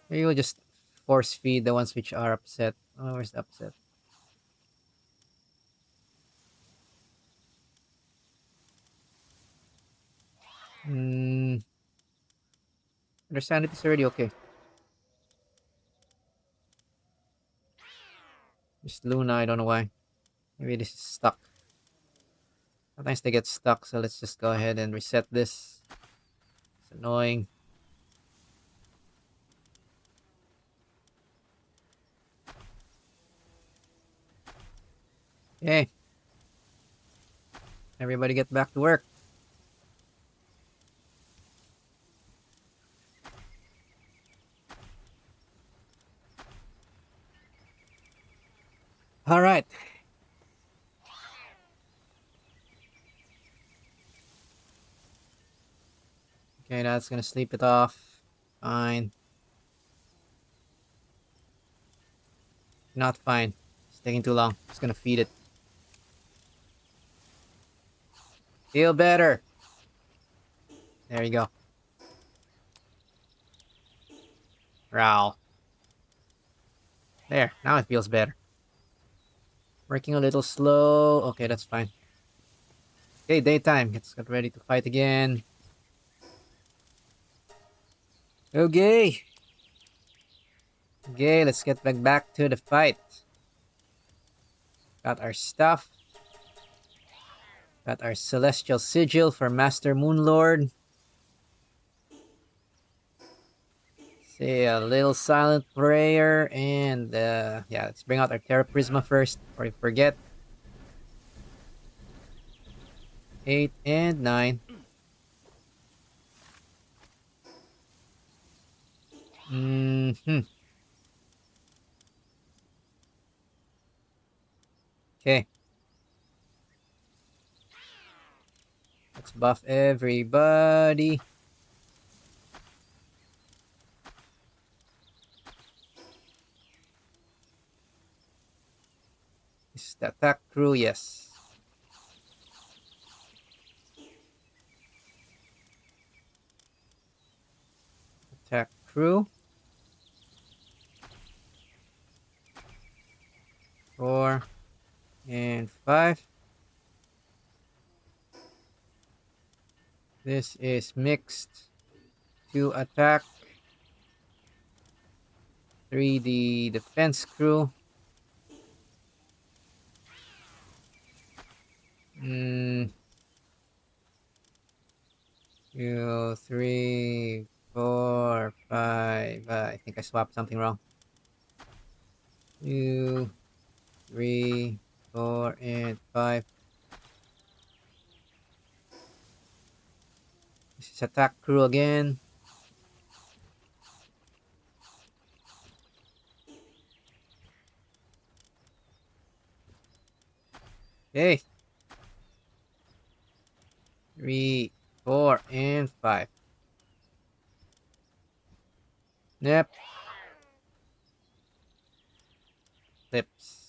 Maybe we'll just force feed the ones which are upset. Oh, where's the upset? Hmm. Their sanity's already okay. Just Luna, I don't know why. Maybe this is stuck. Sometimes they get stuck, so let's just go ahead and reset this. It's annoying. Okay. Everybody get back to work. All right. Okay, that's gonna sleep it off. Fine. Not fine. It's taking too long. Just gonna feed it. Feel better. There you go. Growl. There. Now it feels better. Working a little slow. Okay, that's fine. Okay, daytime. Let's get ready to fight again. Okay. Okay, let's get back to the fight. Got our stuff. Got our celestial sigil for Master Moon Lord. Say a little silent prayer and yeah, let's bring out our Terra Prisma first before we forget. 8 and 9. Okay. Let's buff everybody. Is the attack crew? Yes. Attack crew. 4, and 5. This is mixed. 2 attack. 3 the defense crew. 2, 3, 4, 5. I think I swapped something wrong. 2, 3, 4, and 5. This is attack crew again. Okay. 3, 4, and 5. Yep. Flips.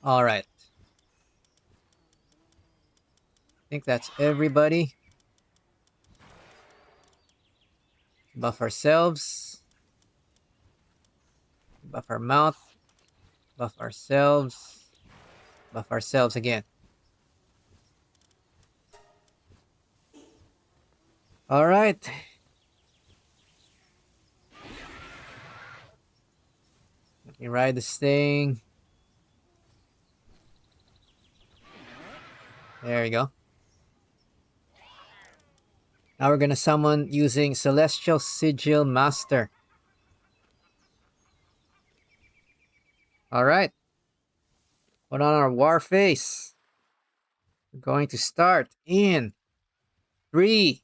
All right. I think that's everybody. Buff ourselves. Buff our mouth. Buff ourselves. Buff ourselves again. All right. Let me ride this thing. There you go. Now we're gonna summon using Celestial Sigil Master. All right. Put on our war face. We're going to start in 3,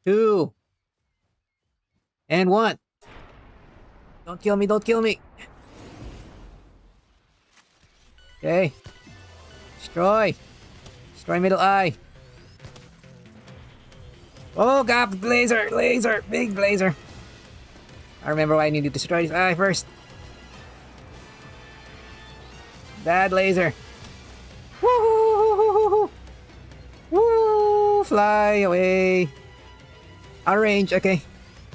2, and 1. Don't kill me, don't kill me. Okay. Destroy. Destroy middle eye. Oh god, laser, laser, big laser. I remember why I needed to destroy his eye first. Bad laser. Woo! Woo! Fly away. Out of range, okay.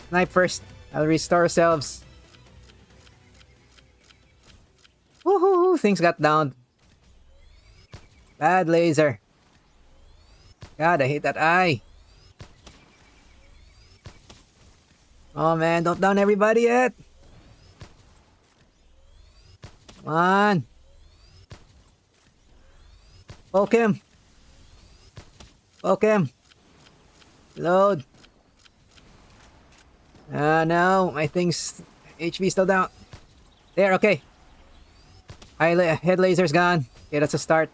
Snipe first. I'll restore ourselves. Woohoo! Things got down. Bad laser. God, I hate that eye. Oh man, don't down everybody yet. Come on. Poke him. Poke him. Load. No, my thing's HP still down. There, okay. Head laser's gone. Okay, that's a start.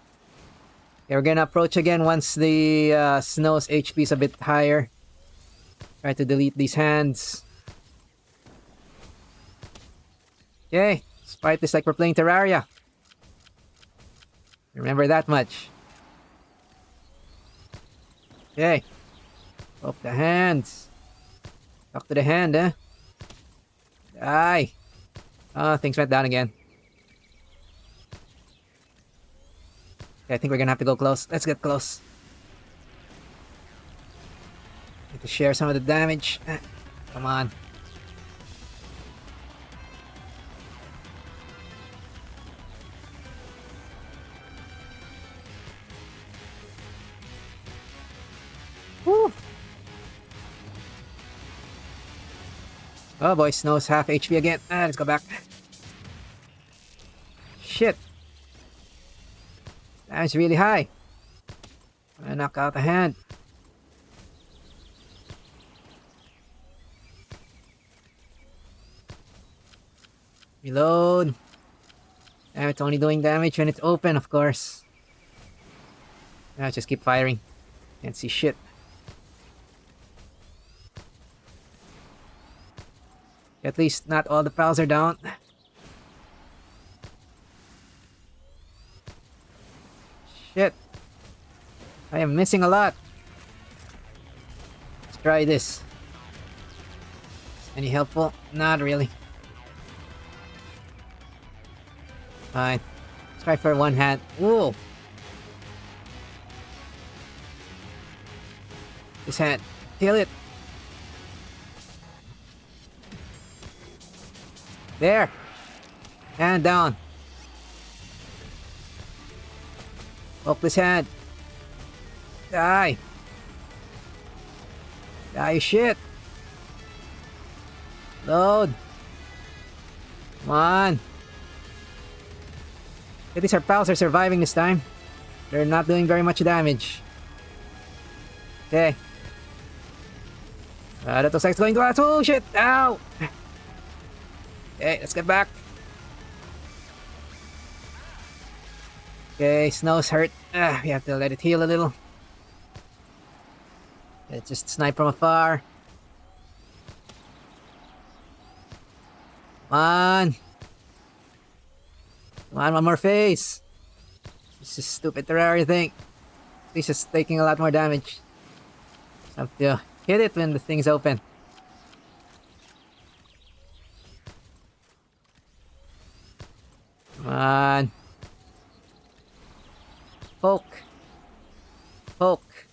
Okay, we're gonna approach again once the snow's HP is a bit higher. Try to delete these hands. Okay, let's fight this like we're playing Terraria. Remember that much. Okay. Poke the hands. Talk to the hand, eh? Die. Oh, things went down again. Okay, I think we're gonna have to go close. Let's get close. Need to share some of the damage. Come on. Woo. Oh boy, Snow's half HP again. Let's go back. Shit. That's really high. I'm gonna knock out the hand. Reload. Damn, it's only doing damage when it's open, of course. Now just keep firing. Can't see shit. At least not all the pals are down. Shit. I am missing a lot. Let's try this. Any helpful? Not really. Fine. Let's try for one hand. Ooh. His hand. Kill it. There. Hand down. Hopeless hand. Die. Die, shit. Load. Come on. At least our pals are surviving this time. They're not doing very much damage. Okay. That looks like it's going to last. Oh shit! Ow! Okay, let's get back. Okay, Snow's hurt. We have to let it heal a little. Let's just snipe from afar. Come on! Come on, one more phase! This is stupid Terraria thing. This is taking a lot more damage. Just have to hit it when the thing's open. Come on. Poke. Poke.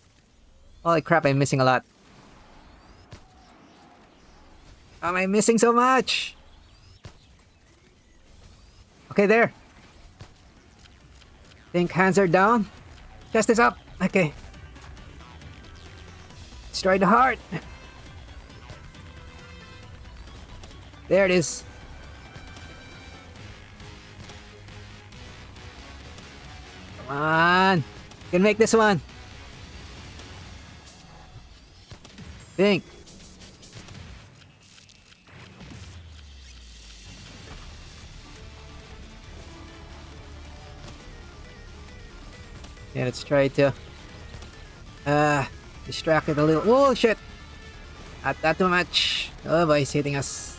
Holy crap, I'm missing a lot. How am I missing so much? Okay, there. Think hands are down. Chest is up. Okay. Destroy the heart. There it is. Come on. You can make this one. Think. Yeah, let's try to distract it a little. Oh shit! Not that too much. Oh boy, he's hitting us.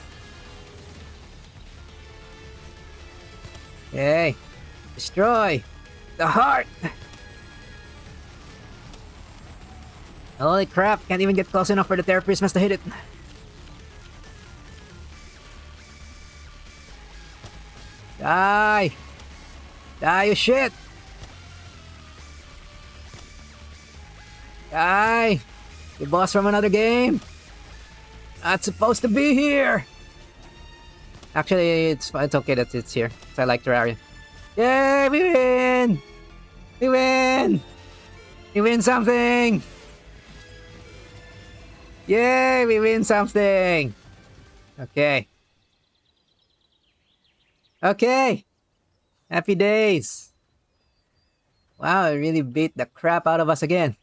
Okay. Destroy the heart! Holy crap, can't even get close enough for the Terra Prismas to hit it. Die! Die, you shit! Die! The boss from another game! Not supposed to be here! Actually, it's okay that it's here. 'Cause I like Terraria. Yay! We win! We win! We win something! Yay! We win something! Okay. Okay! Happy days! Wow, it really beat the crap out of us again.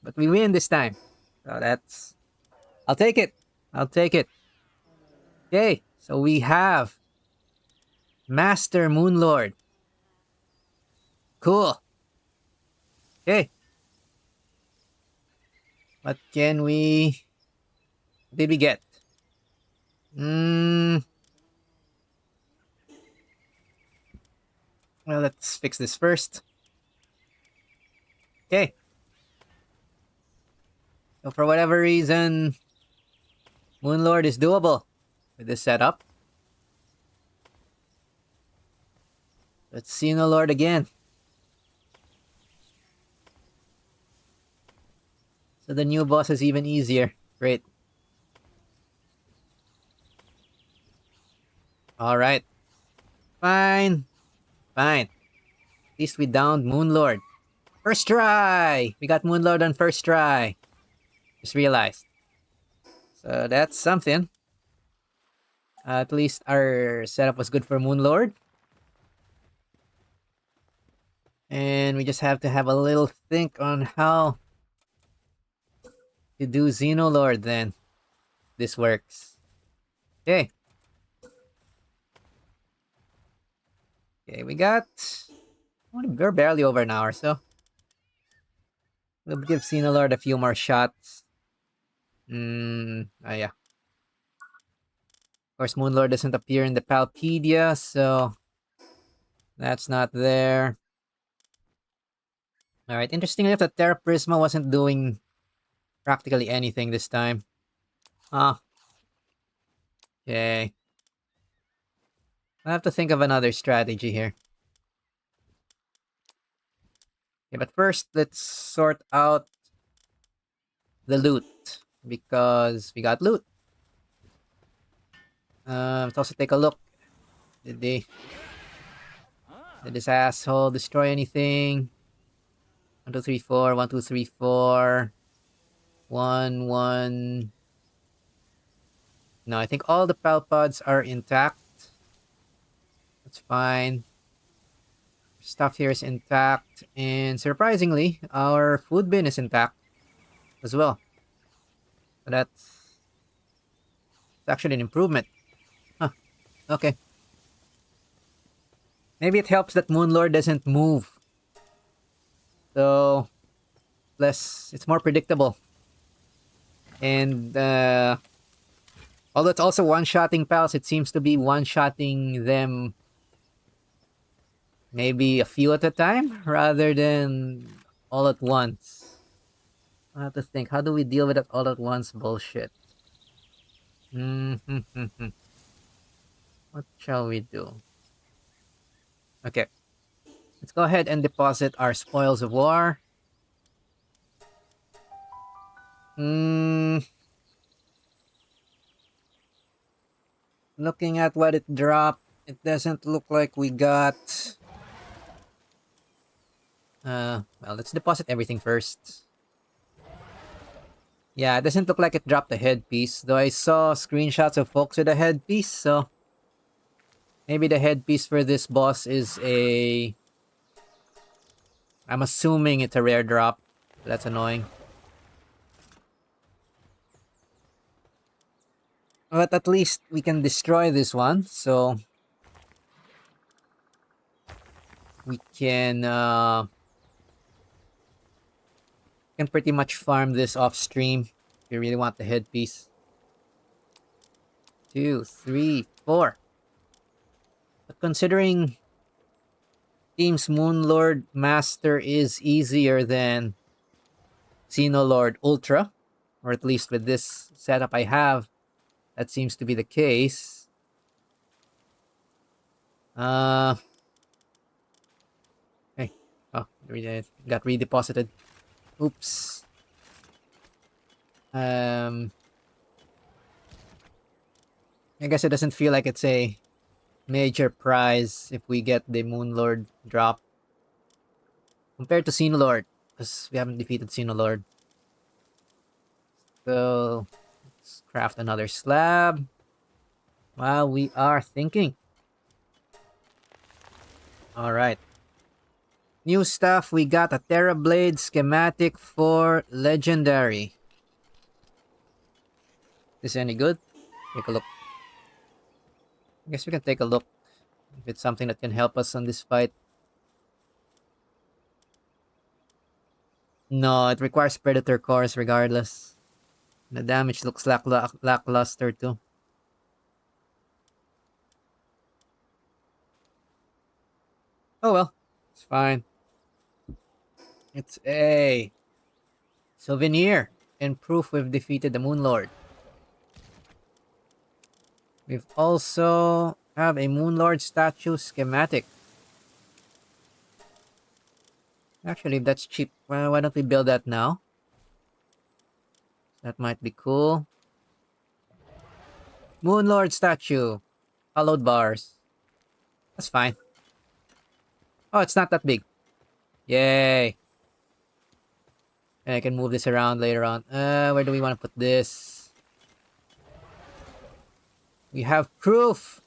But we win this time. So that's... I'll take it. I'll take it. Okay, so we have Master Moon Lord. Cool. Okay. What can we... What did we get? Well, let's fix this first. Okay. So for whatever reason, Moon Lord is doable with this setup. Let's see Xenolord again. So the new boss is even easier. Great. Alright. Fine. Fine. At least we downed Moon Lord. First try! We got Moon Lord on first try. Just realized. So that's something. At least our setup was good for Moon Lord. And we just have to have a little think on how to do Xenolord then. This works. Okay. Okay, we got... We're barely over an hour, so... We'll give Xenolord a few more shots. Oh yeah. Of course, Moon Lord doesn't appear in the Palpedia, so... That's not there. Alright, interestingly enough, the Terra Prisma wasn't doing practically anything this time. Ah. Okay. I'll have to think of another strategy here. Okay, but first, let's sort out the loot because we got loot. Let's also take a look. Did they? Did this asshole destroy anything? 1, 2, 3, 4. 1, 2, 3, 4. 1, 1. No, I think all the Palpods are intact. That's fine. Stuff here is intact. And surprisingly, our food bin is intact as well. So that's actually an improvement. Huh. Okay. Maybe it helps that Moon Lord doesn't move. So, it's more predictable. And, although it's also one-shotting pals, it seems to be one-shotting them maybe a few at a time rather than all at once. I have to think, how do we deal with that all at once bullshit? What shall we do? Okay. Let's go ahead and deposit our spoils of war. Looking at what it dropped, it doesn't look like we got... well, let's deposit everything first. Yeah, it doesn't look like it dropped a headpiece, though I saw screenshots of folks with a headpiece, so... Maybe the headpiece for this boss is a... I'm assuming it's a rare drop. That's annoying. But at least we can destroy this one, so... We can pretty much farm this off stream if you really want the headpiece. 2, 3, 4. But considering Team's Moon Lord Master is easier than Xenolord Ultra, or at least with this setup I have, that seems to be the case. Hey. Oh, it got redeposited. Oops. I guess it doesn't feel like it's a major prize if we get the Moon Lord drop. Compared to Xenolord, because we haven't defeated Xenolord. So, let's craft another slab while we are thinking. Alright. New stuff, we got a Terra Blade schematic for Legendary. Is this any good? Take a look. I guess we can take a look if it's something that can help us on this fight. No, it requires Predator cores regardless. The damage looks lackluster too. Oh well, it's fine. It's a souvenir and proof we've defeated the Moon Lord. We've also have a Moon Lord statue schematic. Actually, if that's cheap, well, why don't we build that now? That might be cool. Moon Lord statue. Hollowed bars. That's fine. Oh, it's not that big. Yay. And I can move this around later on. Where do we want to put this? We have proof.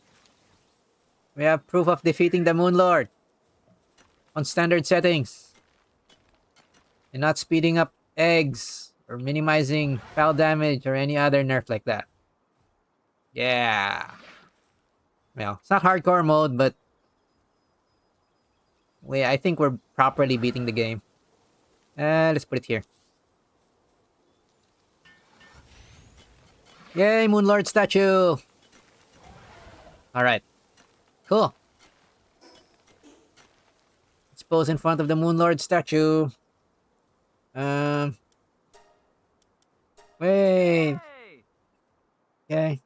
We have proof of defeating the Moon Lord. On standard settings. And not speeding up eggs. Or minimizing foul damage or any other nerf like that. Yeah. Well, it's not hardcore mode, but... I think we're properly beating the game. Let's put it here. Yay, Moon Lord statue! Alright. Cool. Let's pose in front of the Moon Lord statue. Wait. Okay.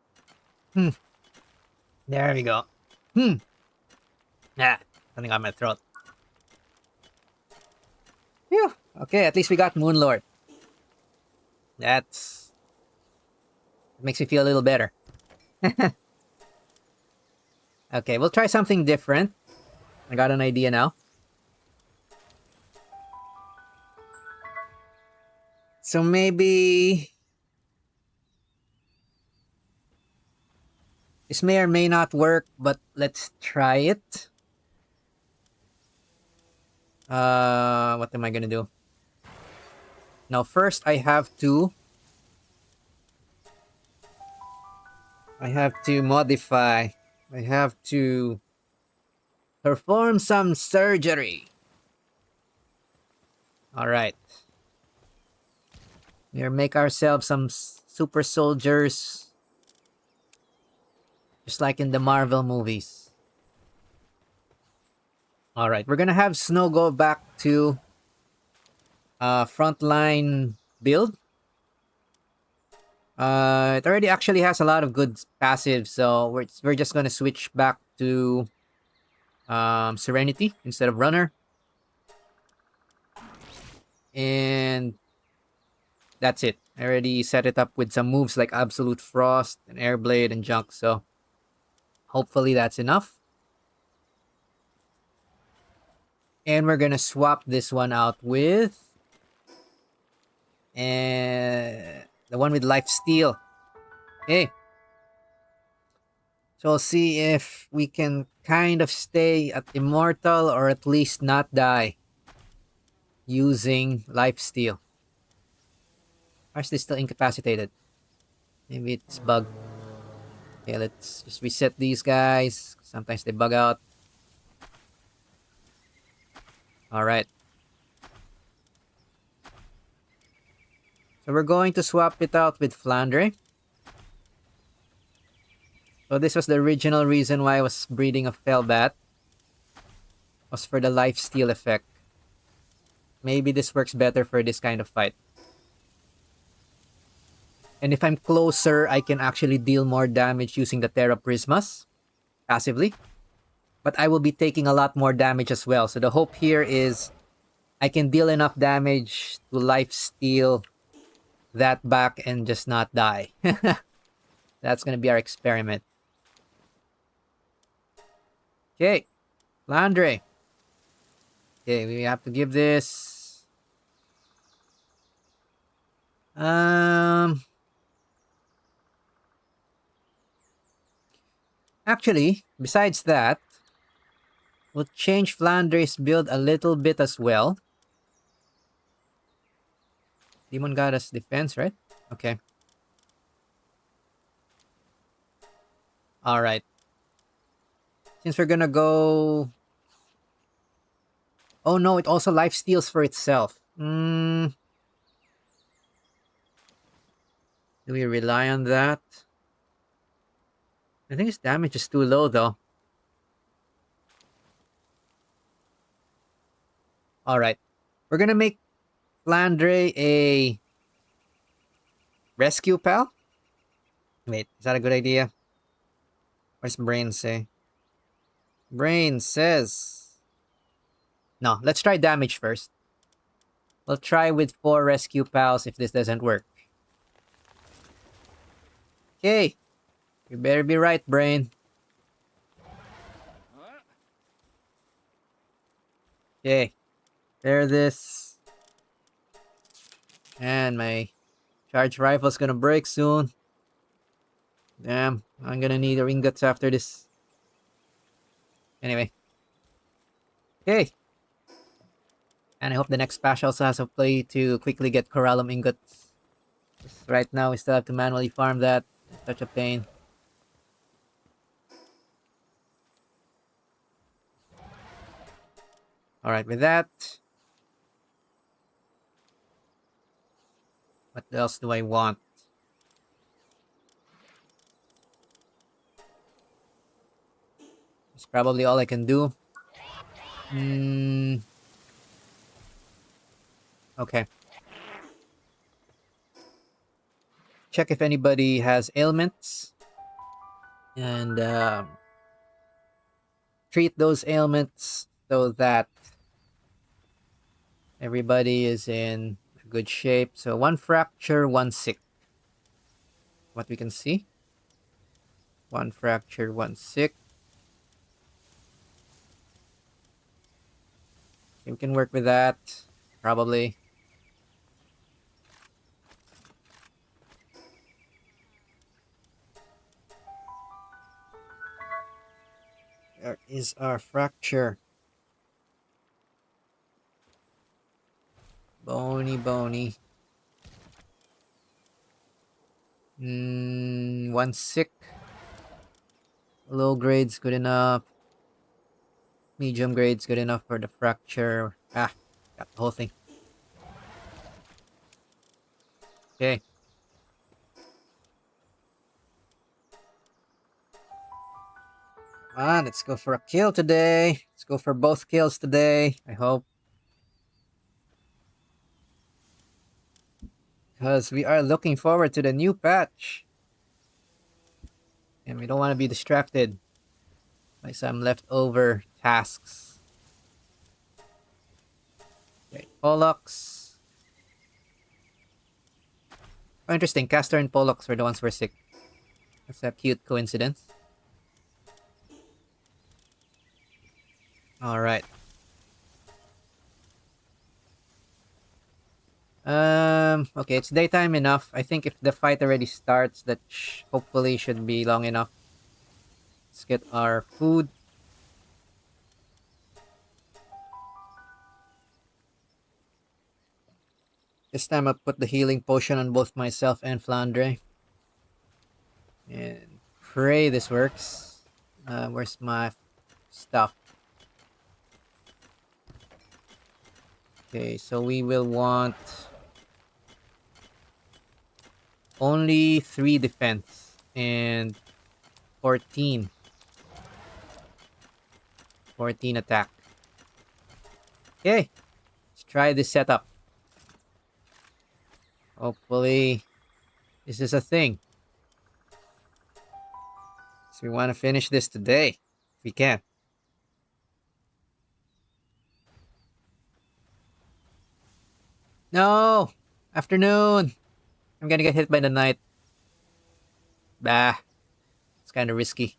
There we go. Something on my throat. Phew. Okay, at least we got Moon Lord. That's it makes me feel a little better. Okay, we'll try something different. I got an idea now. So maybe this may or may not work, but let's try it. What am I gonna do? Now, first I have to modify. I have to perform some surgery. All right. We'll make ourselves some super soldiers, just like in the Marvel movies. All right, we're gonna have Snow go back to frontline build. It already actually has a lot of good passives, so we're just gonna switch back to Serenity instead of Runner, and that's it. I already set it up with some moves like Absolute Frost and Airblade and junk, so hopefully that's enough. And we're gonna swap this one out with the one with Life Steal. Okay. So we'll see if we can kind of stay at immortal or at least not die using Life Steal. Or is this still incapacitated? Maybe it's bugged. Okay, let's just reset these guys. Sometimes they bug out. Alright. So we're going to swap it out with Flandre. So this was the original reason why I was breeding a Felbat. Was for the life steal effect. Maybe this works better for this kind of fight. And if I'm closer, I can actually deal more damage using the Terra Prismas passively. But I will be taking a lot more damage as well. So the hope here is I can deal enough damage to life steal that back and just not die. That's going to be our experiment. Okay, Landre. Okay, we have to give this. Actually, besides that, we'll change Flandre's build a little bit as well. Demon Goddess defense, right? Okay. Alright. Since we're gonna go... Oh no, it also life steals for itself. Do we rely on that? I think its damage is too low though. Alright. We're gonna make Flandre a rescue pal? Wait, is that a good idea? What does Brain say? Brain says... No, let's try damage first. We'll try with 4 rescue pals if this doesn't work. Okay. You better be right, Brain. Okay. There this. And my charge rifle's gonna break soon. Damn, I'm gonna need ingots after this. Anyway. Okay. And I hope the next patch also has a play to quickly get Corallum ingots. Just right now, we still have to manually farm that. It's such a pain. Alright, with that. What else do I want? It's probably all I can do. Okay. Check if anybody has ailments. And treat those ailments so that everybody is in Good shape. So one fracture, one sick. What we can see. One fracture, one sick. We can work with that. Probably. There is our fracture. Bony, bony. One sick. Low grade's good enough. Medium grade's good enough for the fracture. Ah, got the whole thing. Okay. Come on, let's go for a kill today. Let's go for both kills today, I hope. Because we are looking forward to the new patch. And we don't want to be distracted by some leftover tasks. Okay, Pollux. Oh, interesting. Castor and Pollux were the ones who were sick. That's a cute coincidence. Alright. Okay, it's daytime enough. I think if the fight already starts, that hopefully should be long enough. Let's get our food. This time I'll put the healing potion on both myself and Flandre. And pray this works. Where's my stuff? Okay, so we will want only 3 defense and 14 attack. Okay, let's try this setup. Hopefully this is a thing. So we want to finish this today if we can. No! Afternoon! I'm gonna get hit by the night. Bah. It's kind of risky.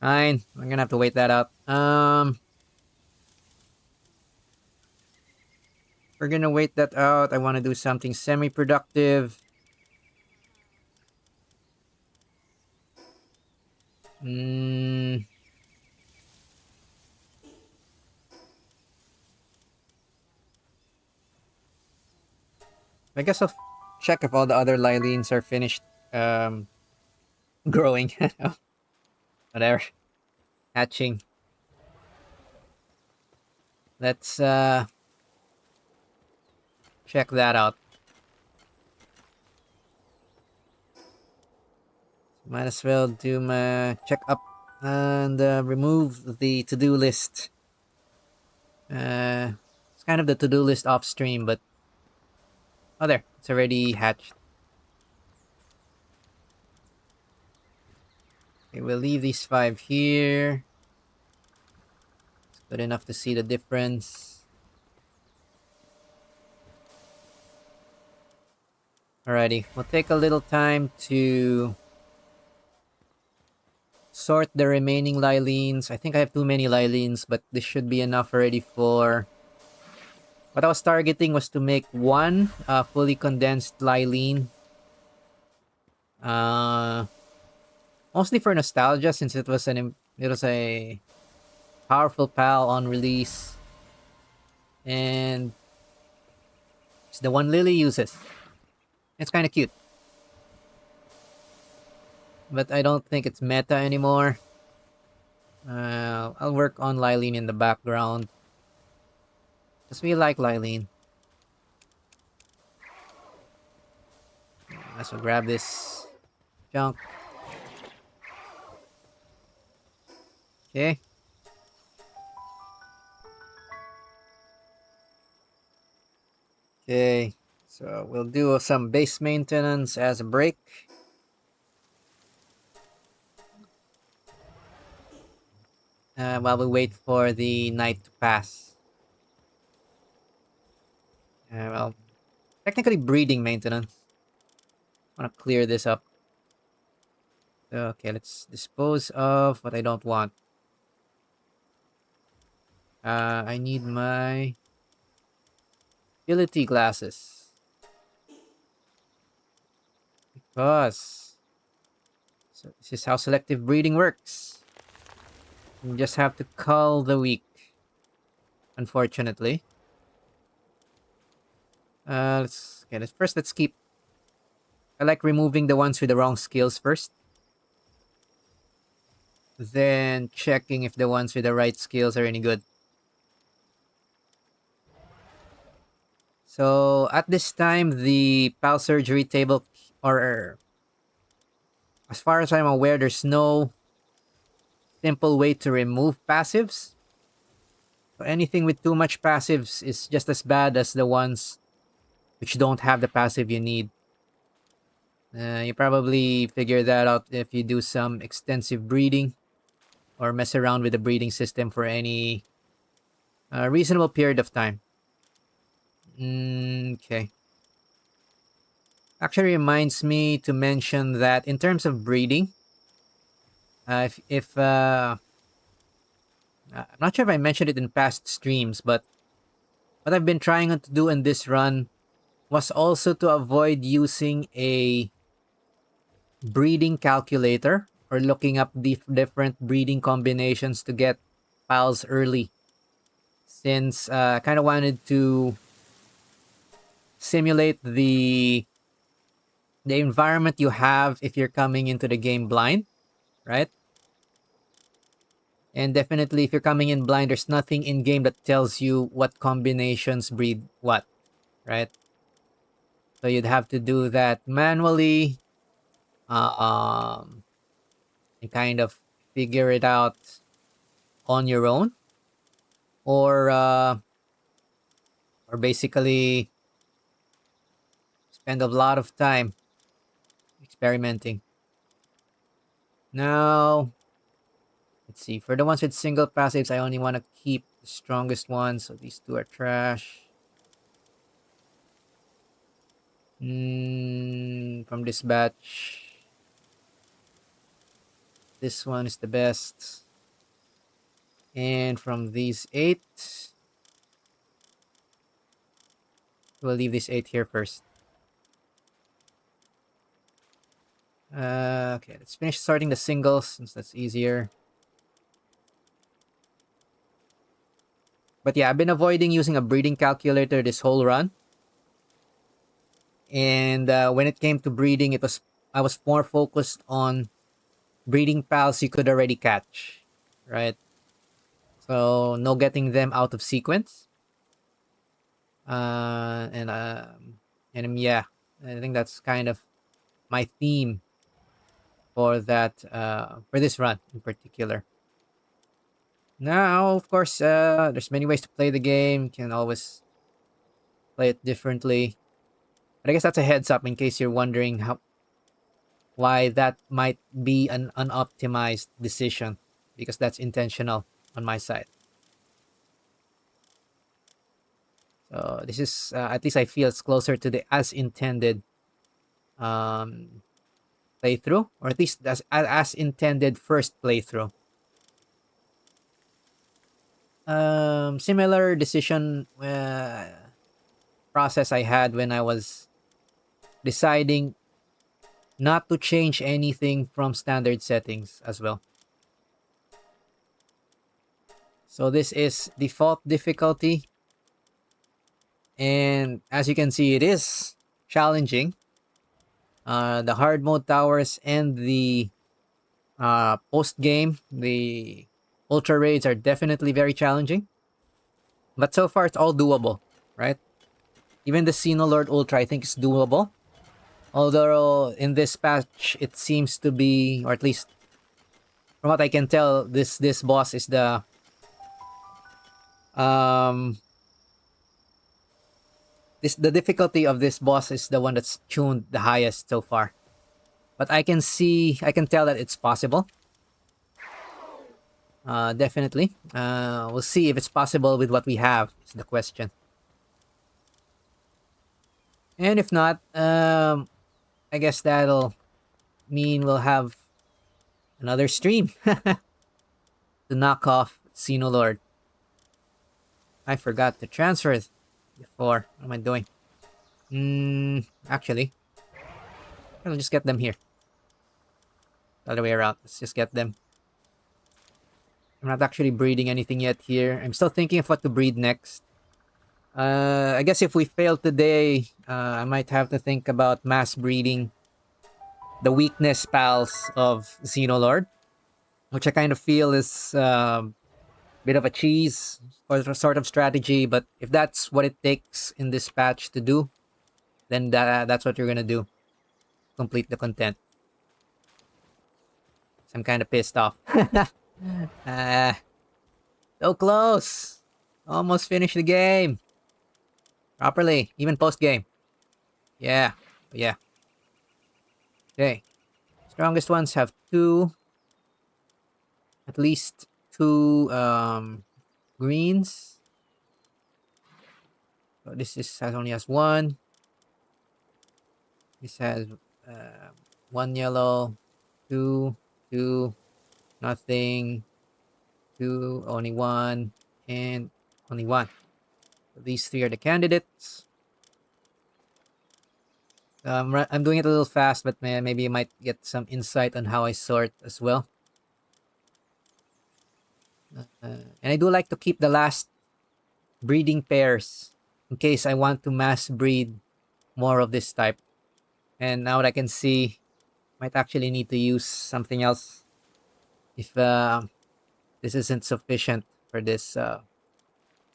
Fine. I'm gonna have to wait that out. We're gonna wait that out. I want to do something semi-productive. I guess I'll check if all the other Lylines are finished growing. Whatever. Hatching. Let's check that out. Might as well do my check up and remove the to-do list. It's kind of the to-do list off stream, but oh, there, it's already hatched. Okay, we'll leave these 5 here. It's good enough to see the difference. Alrighty, we'll take a little time to sort the remaining Lylines. I think I have too many Lylines, but this should be enough already for... What I was targeting was to make one fully condensed Lyline. Mostly for nostalgia, since it was a powerful pal on release, and it's the one Lily uses. It's kind of cute, but I don't think it's meta anymore. I'll work on Lylene in the background because we like Lylene. Let's grab this junk. Okay. Okay. So we'll do some base maintenance as a break. While we wait for the night to pass. Well, technically breeding maintenance. I want to clear this up. Okay, let's dispose of what I don't want. I need my ability glasses because so this is how selective breeding works. You just have to cull the weak. Unfortunately, let's keep. I like removing the ones with the wrong skills first, then checking if the ones with the right skills are any good. So at this time, the PAL surgery table, or as far as I'm aware, there's no simple way to remove passives. So anything with too much passives is just as bad as the ones which don't have the passive you need. You probably figure that out if you do some extensive breeding or mess around with the breeding system for any reasonable period of time. Okay. Actually reminds me to mention that in terms of breeding, if I'm not sure if I mentioned it in past streams, but what I've been trying to do in this run was also to avoid using a breeding calculator or looking up different breeding combinations to get piles early, since I kind of wanted to simulate the environment you have if you're coming into the game blind, right? And definitely, if you're coming in blind, there's nothing in game that tells you what combinations breed what, right? So you'd have to do that manually, uh, um, and kind of figure it out on your own, or basically spend a lot of time experimenting. Now, let's see. For the ones with single passives, I only want to keep the strongest ones. So these two are trash. From this batch, this one is the best. And from these 8, we'll leave this 8 here first. Okay, let's finish sorting the singles since that's easier. But yeah, I've been avoiding using a breeding calculator this whole run. And when it came to breeding, I was more focused on breeding pals you could already catch, right? So no getting them out of sequence. Uh, and um, yeah, I think that's kind of my theme for that for this run in particular. Now, of course, there's many ways to play the game. You can always play it differently. But I guess that's a heads up in case you're wondering why that might be an unoptimized decision, because that's intentional on my side. So this is at least I feel it's closer to the as intended um, playthrough, or at least as intended first playthrough. Similar decision process I had when I was deciding not to change anything from standard settings as well. So this is default difficulty, and as you can see, it is challenging. The hard mode towers and the post game, the ultra raids are definitely very challenging, but so far it's all doable, right? Even the Xenolord Ultra, I think, is doable. Although in this patch, it seems to be, or at least from what I can tell, this boss is um the difficulty of this boss is the one that's tuned the highest so far. But I can tell that it's possible. Definitely. We'll see if it's possible with what we have. Is the question. And if not, I guess that'll mean we'll have another stream to knock off Xenolord. I forgot to transfer it before. What am I doing? Actually, I'll just get them here. The other way around. Let's just get them. I'm not actually breeding anything yet here. I'm still thinking of what to breed next. I guess if we fail today, I might have to think about mass breeding the weakness pals of Xenolord, which I kind of feel is a bit of a cheese or sort of strategy. But if that's what it takes in this patch to do, then that's what you're gonna do. Complete the content. So I'm kind of pissed off. uh, so close. Almost finished the game properly, even post game. Yeah, yeah. Okay. Strongest ones have two, at least two greens. So this is has only has one. This has uh, one yellow, two, two, nothing, two, only one, and only one. So these three are the candidates. I'm doing it a little fast, but maybe you might get some insight on how I sort as well. And I do like to keep the last breeding pairs in case I want to mass breed more of this type. And now that I can see, might actually need to use something else if this isn't sufficient for this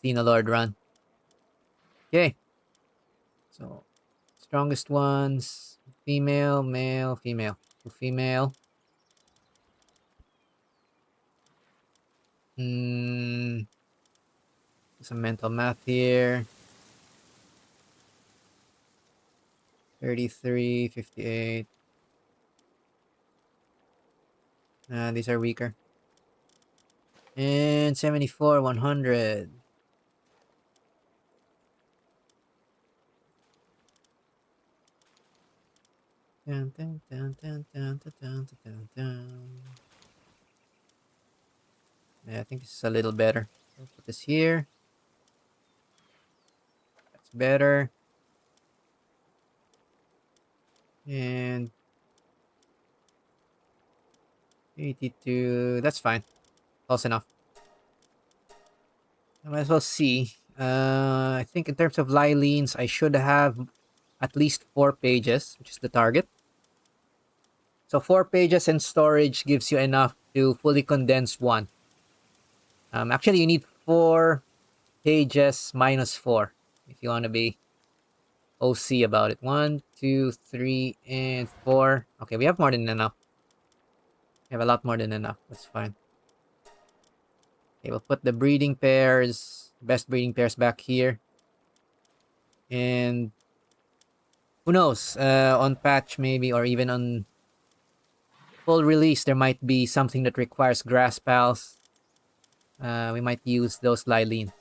Xenolord run. Okay, so strongest ones: female, male, female. So female. Hmm. Some mental math here. 33, 58. These are weaker. And 74, 100. Dun, dun, dun, dun, dun, dun, dun, dun, dun. Yeah, I think this is a little better. So put this here. That's better. And 82. That's fine. Close enough. I might as well see. I think in terms of Lylines, I should have at least 4 pages, which is the target. So 4 pages and storage gives you enough to fully condense one. Actually, you need 4 pages minus 4 if you want to be OC about it. 1, 2, 3, and 4. Okay, we have more than enough. We have a lot more than enough. That's fine. Okay, we'll put the breeding pairs, best breeding pairs back here. And who knows, on patch maybe, or even on full release, there might be something that requires grass pals. We might use those Lylines.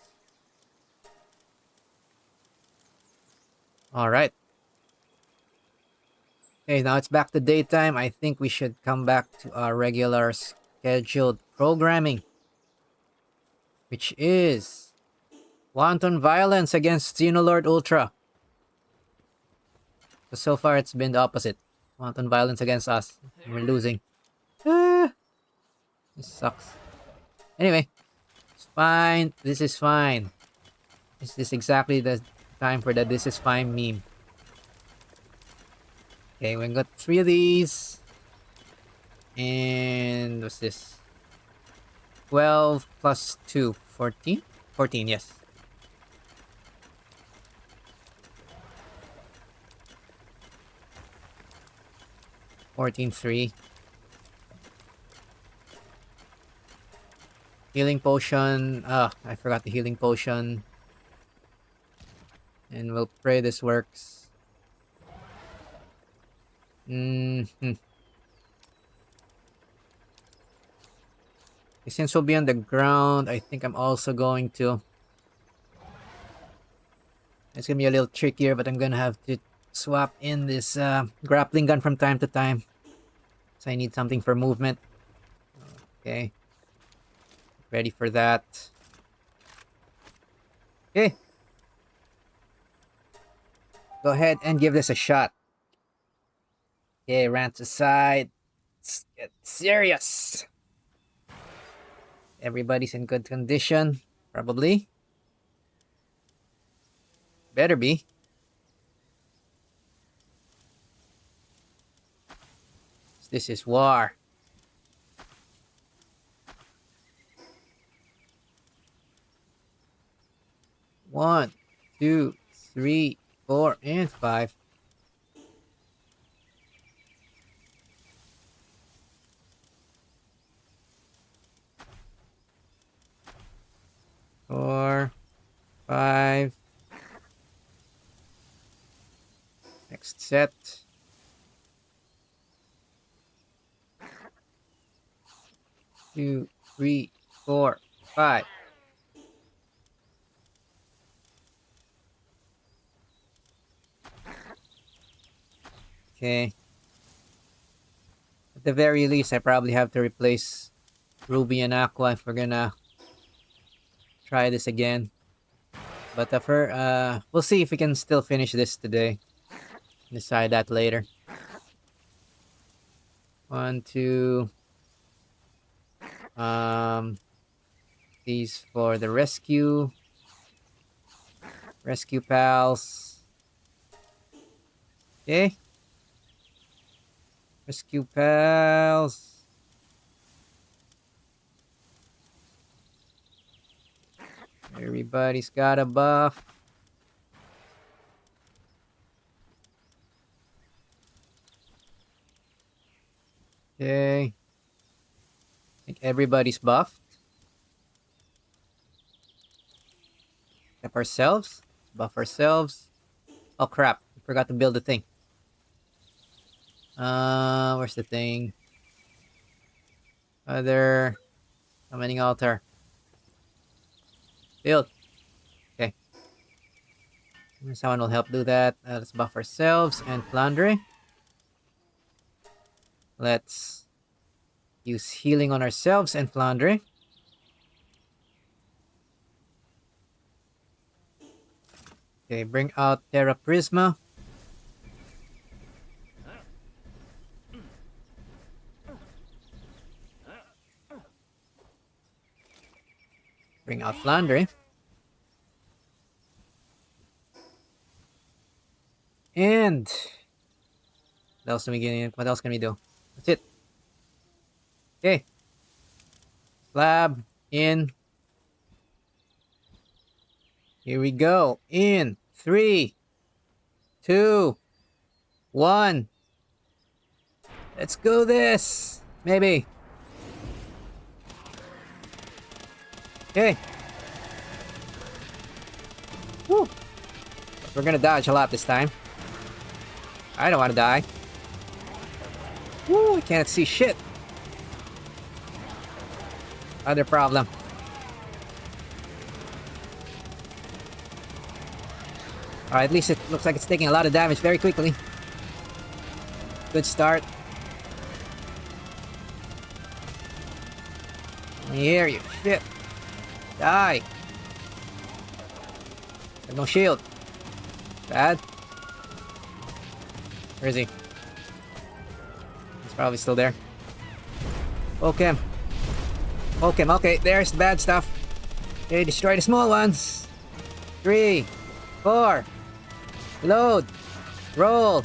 All right. Okay, now it's back to daytime. I think we should come back to our regular scheduled programming, which is wanton violence against Xenolord Ultra. So far, it's been the opposite. Wanton violence against us. We're losing. Ah, this sucks. Anyway, it's fine. This is fine. Is this exactly the time for the "this is fine" meme? Okay, we got 3 of these. And what's this? 12 plus 2. 14? 14, yes. 14, 3. Healing potion. Ah, I forgot the healing potion. And we'll pray this works. Mm-hmm. Since we'll be on the ground, I think I'm also going to It's gonna be a little trickier, but I'm gonna have to swap in this grappling gun from time to time. So I need something for movement. Okay. Ready for that. Okay. Go ahead and give this a shot. Okay, rants aside. Let's get serious. Everybody's in good condition. Probably. Better be. This is war. One, two, three, 4, and 5. 4, 5. Next set. 2, 3, 4, 5. Okay. At the very least, I probably have to replace Ruby and Aqua if we're gonna try this again. But we'll see if we can still finish this today. Decide that later. 1, 2. These for the rescue pals. Okay. Rescue pals. Everybody's got a buff. Okay. I think everybody's buffed. Except ourselves. Buff ourselves. Oh crap. I forgot to build the thing. Where's the thing? Other summoning altar. Build. Okay. Someone will help do that. Let's buff ourselves and Flandre. Let's use healing on ourselves and Flandre. Okay, bring out Terra Prisma. Bring out Flandre. And what else can we do? That's it. Okay. Slab in. Here we go. In 3, 2, 1. Let's go this. Maybe. Okay. Woo. We're gonna dodge a lot this time. I don't want to die. Woo, I can't see shit. Other problem. Alright, at least it looks like it's taking a lot of damage very quickly. Good start. Here, you shit. Die. There's no shield. Bad. Where is he? He's probably still there. Poke him. Poke him. Okay, there's the bad stuff. Okay, destroy the small ones. 3, 4. Reload. Roll.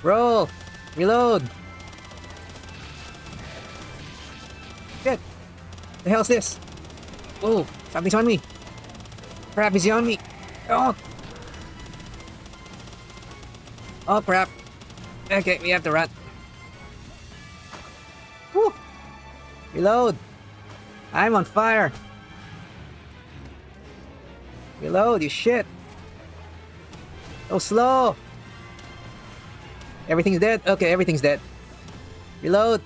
Roll. Reload. Shit. The hell's this? Oh, something's on me. Crap, is he on me? Oh. Oh, crap. Okay, we have to run. Woo. Reload. I'm on fire. Reload, you shit. So slow. Everything's dead? Okay, everything's dead. Reload.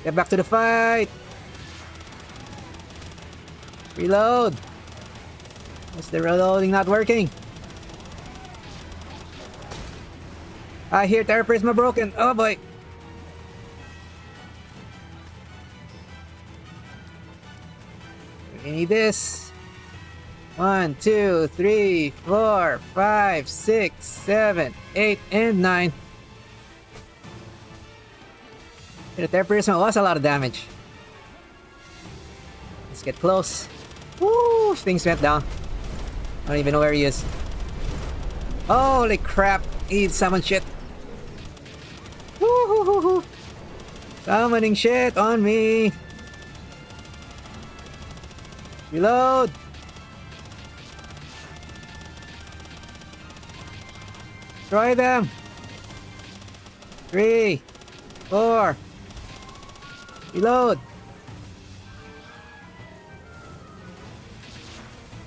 Get back to the fight. Reload. Is the reloading not working? I hear Terra Prisma broken. Oh boy. We need this. 1, 2, 3, 4, 5, 6, 7, 8, and 9. The Terra Prisma was a lot of damage. Let's get close. Woo! Things went down. I don't even know where he is. Holy crap! He summoned shit. Woo-hoo-hoo-hoo. Summoning shit on me. Reload. Destroy them. 3, 4. Reload.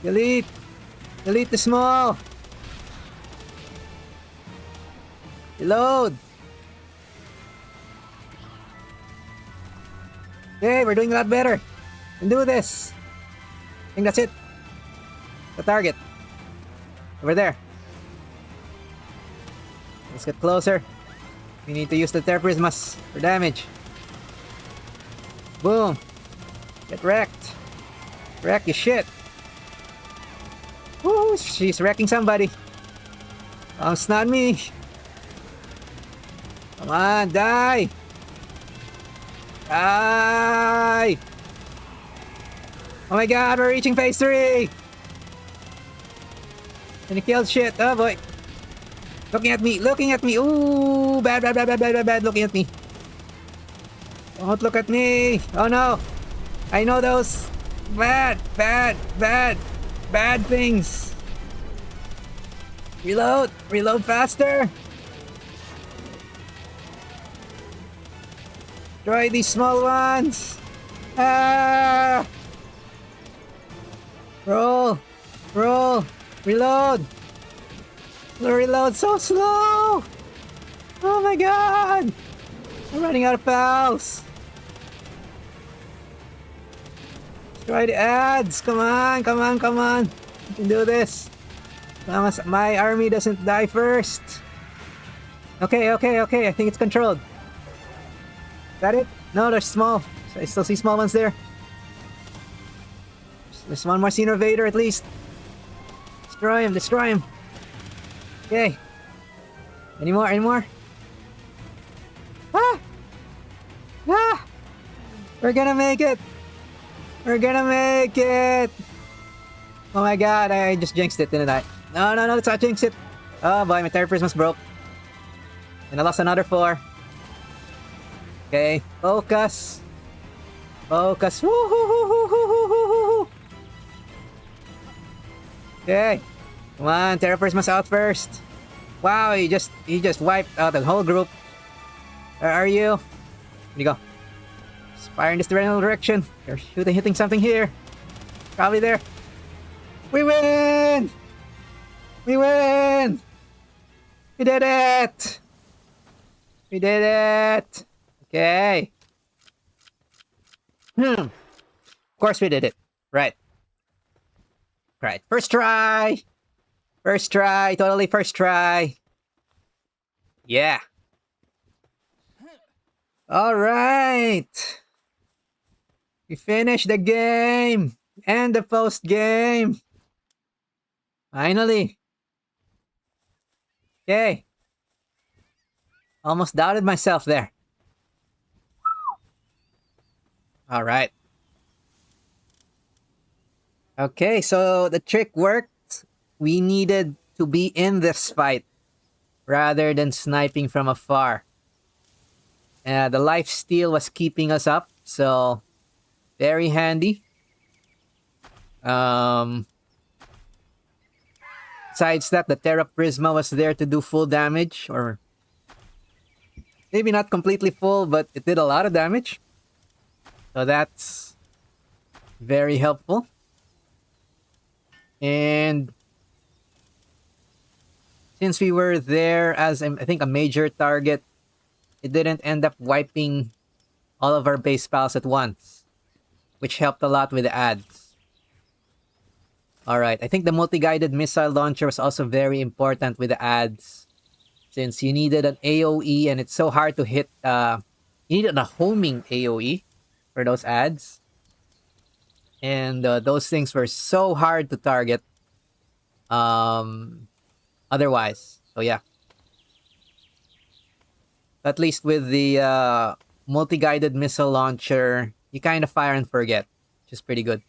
Delete. Delete the small. Reload. Okay, we're doing a lot better. We can do this. I think that's it. The target. Over there. Let's get closer. We need to use the Terra Prismas for damage. Boom. Get wrecked. Wreck your shit. Woo! She's wrecking somebody. Oh, it's not me. Come on, die! Die! Oh my god, we're reaching phase 3! And he killed shit. Oh boy. Looking at me, looking at me. Ooh, bad, bad, bad, bad, bad, bad, bad, looking at me. Don't look at me. Oh no. I know those bad, bad, bad, bad things. Reload, reload faster. Destroy these small ones. Ah! Roll, roll, reload. Reload so slow. Oh my god. I'm running out of pals. Destroy the ads. Come on, come on, come on. You can do this. My army doesn't die first. Okay, okay, okay. I think it's controlled. Is that it? No, there's small. I still see small ones there. There's one more Xenolord Vader at least. Destroy him, destroy him. Okay. Any more? Any more? Ah! Ah! We're gonna make it! We're gonna make it! Oh my god, I just jinxed it, didn't I? No, no, no, let's not jinx it. Oh boy, my Terra Prisma's broke. And I lost another 4. Okay, focus. Focus. Woo-hoo-hoo-hoo-hoo-hoo-hoo-hoo. Okay. Come on, Terra Prisma's out first. Wow, he just wiped out the whole group. Where are you? Here you go. Just fire in this general direction. You're hitting something here. Probably there. We win! We win! We did it! We did it! Okay. Of course we did it. Right. Right. First try! First try. Totally first try. Yeah. Alright. We finished the game. And the post game. Finally. Okay. Almost doubted myself there. Alright. Okay, so the trick worked. We needed to be in this fight rather than sniping from afar. The life steal was keeping us up, so very handy. Besides that, the Terra Prisma was there to do full damage, or maybe not completely full, but it did a lot of damage. So that's very helpful. And since we were there as, I think, a major target, it didn't end up wiping all of our base pals at once, which helped a lot with the ads. All right. I think the multi-guided missile launcher was also very important with the ads, since you needed an AOE and it's so hard to hit. You needed a homing AOE for those ads, and those things were so hard to target. Um, Otherwise, so yeah. At least with the multi-guided missile launcher, you kind of fire and forget, which is pretty good.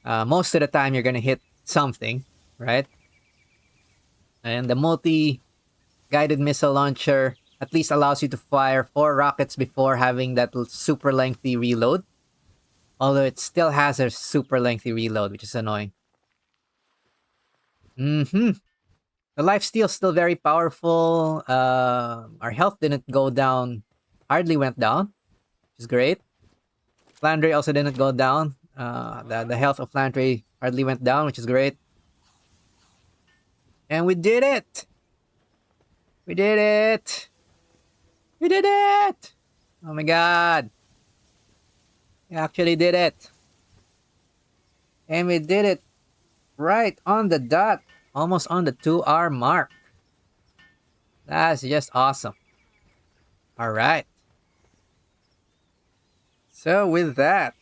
Most of the time, you're gonna hit something, right? And the multi-guided missile launcher at least allows you to fire 4 rockets before having that super lengthy reload. Although it still has a super lengthy reload, which is annoying. Mm-hmm. The lifesteal is still very powerful. Our health didn't go down, hardly went down, which is great. Flandre also didn't go down. The health of Flandre hardly went down, which is great. And we did it! We did it! We did it! Oh my god. We actually did it. And we did it right on the dot. Almost on the 2 hour mark. That's just awesome. Alright. So with that,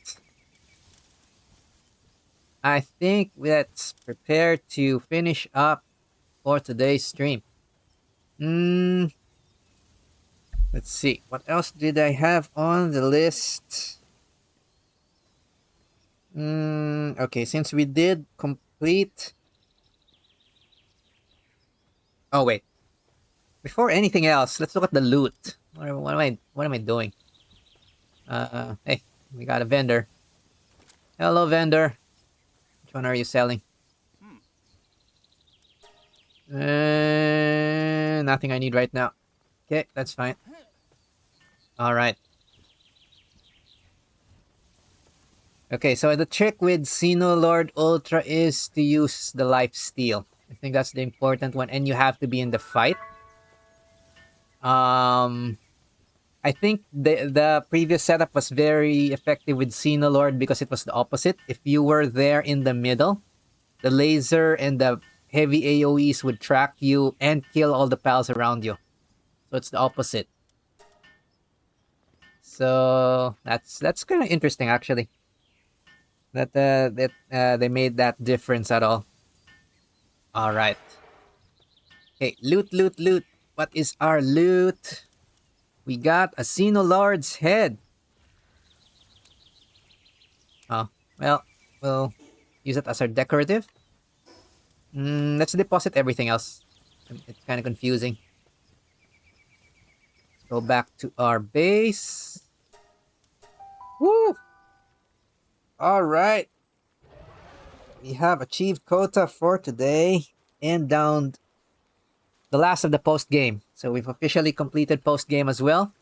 I think let's prepare to finish up for today's stream. Let's see. What else did I have on the list? Okay, since we did complete. Oh wait. Before anything else, let's look at the loot. What am I doing? Hey, we got a vendor. Hello, vendor. Which one are you selling? Nothing I need right now. Okay, that's fine. All right. Okay, so the trick with Xenolord Ultra is to use the life steal. I think that's the important one, and you have to be in the fight. I think the previous setup was very effective with Xenolord because it was the opposite. If you were there in the middle, the laser and the heavy AoEs would track you and kill all the pals around you. So it's the opposite. So that's kind of interesting actually. That they made that difference at all. All right. Okay, loot, loot, loot. What is our loot? We got a Xenolord's head. Oh, well, we'll use it as our decorative. Let's deposit everything else. It's kind of confusing. Let's go back to our base. Woo! All right. We have achieved quota for today and downed the last of the post game. So we've officially completed post game as well.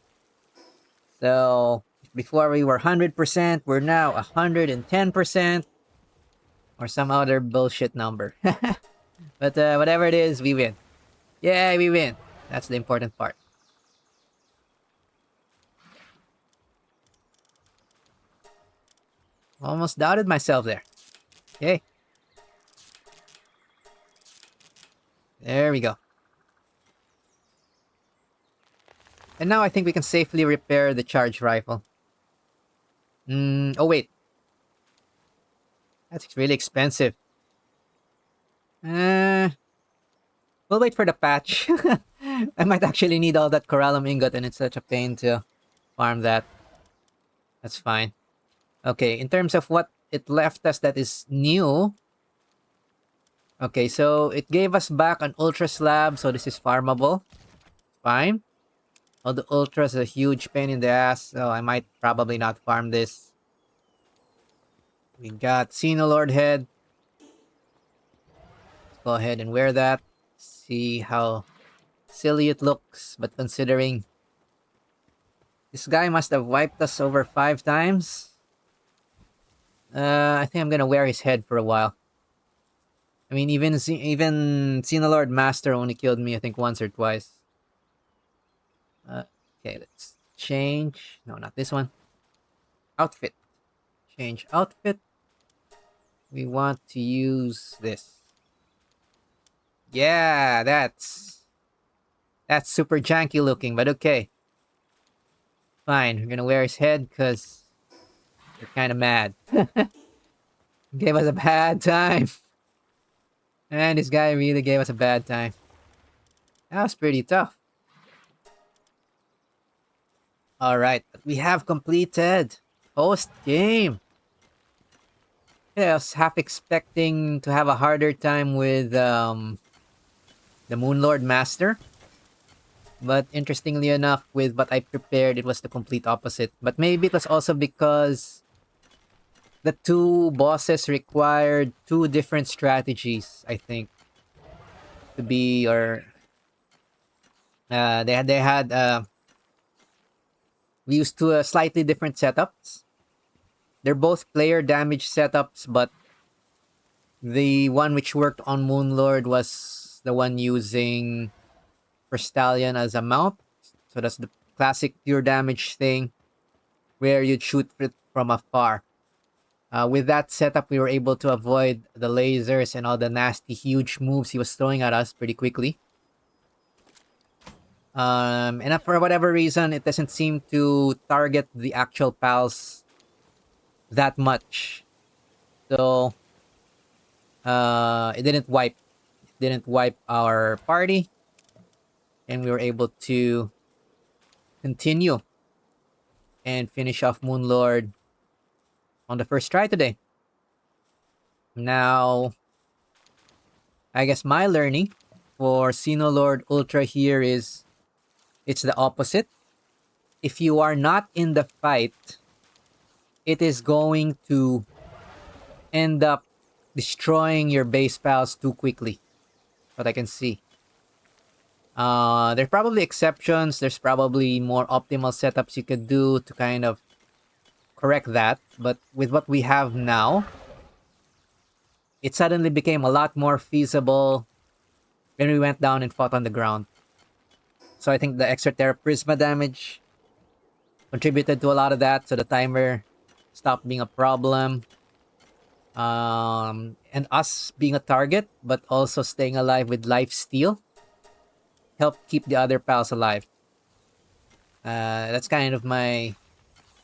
So before we were 100%, we're now 110%. Or some other bullshit number. But whatever it is, we win. Yeah, we win. That's the important part. Almost doubted myself there. Okay. There we go. And now I think we can safely repair the charge rifle. Oh wait. That's really expensive. We'll wait for the patch. I might actually need all that corallum ingot and it's such a pain to farm that. That's fine. Okay, in terms of what it left us that is new. Okay, so it gave us back an ultra slab, so this is farmable. Fine. Oh, the ultra is a huge pain in the ass, so I might probably not farm this. We got Xenolord head. Let's go ahead and wear that. See how silly it looks, but considering this guy must have wiped us over 5 times. I think I'm gonna wear his head for a while. I mean, even Xenolord Master only killed me, I think, once or twice. Okay, let's change. No, not this one. Outfit. Change outfit. We want to use this. Yeah, that's super janky looking, but okay. Fine. We're gonna wear his head because we're kind of mad. Gave us a bad time. And this guy really gave us a bad time. That was pretty tough. Alright, but we have completed post game. Yeah, I was half expecting to have a harder time with the Moon Lord Master. But interestingly enough, with what I prepared, it was the complete opposite. But maybe it was also because the two bosses required two different strategies, I think, to be or they had we used two slightly different setups. They're both player damage setups, but the one which worked on Moonlord was the one using Stallion as a mount. So that's the classic pure damage thing where you'd shoot it from afar. With that setup, we were able to avoid the lasers and all the nasty, huge moves he was throwing at us pretty quickly. And for whatever reason, it doesn't seem to target the actual pals that much. So it didn't wipe our party, and we were able to continue and finish off Moonlord on the first try today. Now, I guess my learning for Xenolord Ultra here is it's the opposite. If you are not in the fight, it is going to end up destroying your base pals too quickly. What I can see. There's probably exceptions. There's probably more optimal setups you could do to kind of correct that. But with what we have now, it suddenly became a lot more feasible when we went down and fought on the ground. So I think the extra Terra Prisma damage contributed to a lot of that. So the timer stopped being a problem. And us being a target, but also staying alive with life steal helped keep the other pals alive. That's kind of my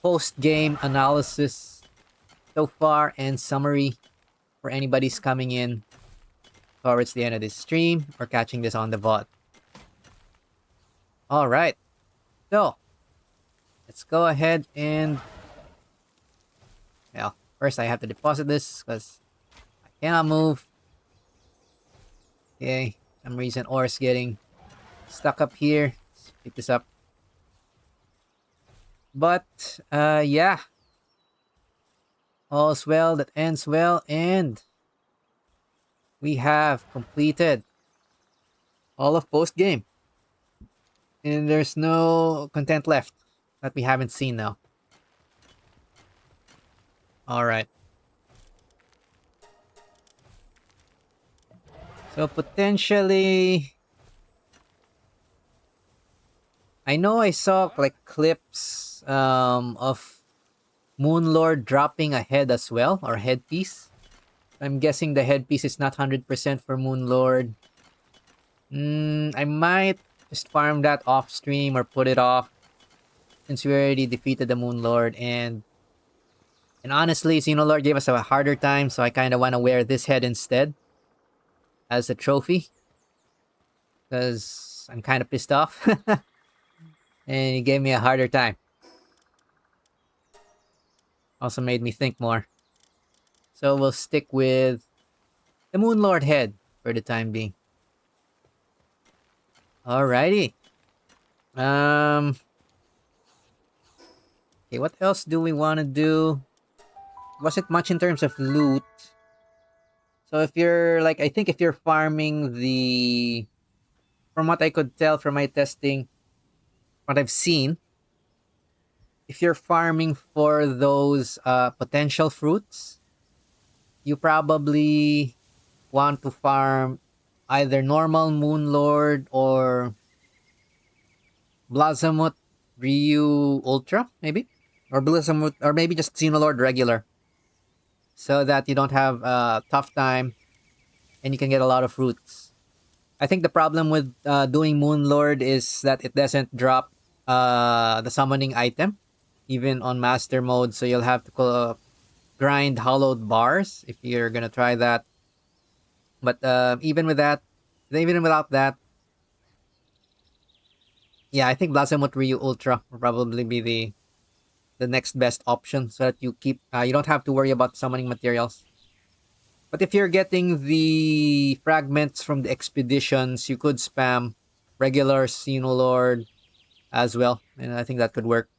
post game analysis so far and summary for anybody's coming in towards the end of this stream or catching this on the VOD. All right. So let's go ahead and, well, first I have to deposit this because I cannot move. Okay. For some reason ore's getting stuck up here. Let's pick this up. But yeah. All's well that ends well, and we have completed all of post game. And there's no content left that we haven't seen now. Alright. So potentially, I know I saw like clips of Moon Lord dropping a head as well, or headpiece. I'm guessing the headpiece is not 100% for Moon Lord. I might just farm that off stream or put it off since we already defeated the Moon Lord. And honestly, Xenolord gave us a harder time, so I kind of want to wear this head instead as a trophy because I'm kind of pissed off. And he gave me a harder time. Also made me think more. So we'll stick with the Moon Lord head for the time being. Alrighty. Okay, what else do we want to do? Wasn't much in terms of loot. So if you're like, I think if you're farming from what I could tell from my testing, what I've seen, if you're farming for those potential fruits, you probably want to farm either normal Moon Lord or Blasamut Ryu Ultra, maybe? Or Blasamut, or maybe just Xenolord regular. so that you don't have a tough time and you can get a lot of fruits. I think the problem with doing Moon Lord is that it doesn't drop the summoning item, even on master mode. So you'll have to grind hollowed bars if you're gonna try that. But even without that, yeah, I think Blossom Ryu Ultra will probably be the next best option, so that you don't have to worry about summoning materials. But if you're getting the fragments from the expeditions, you could spam regular Xenolord as well, and I think that could work.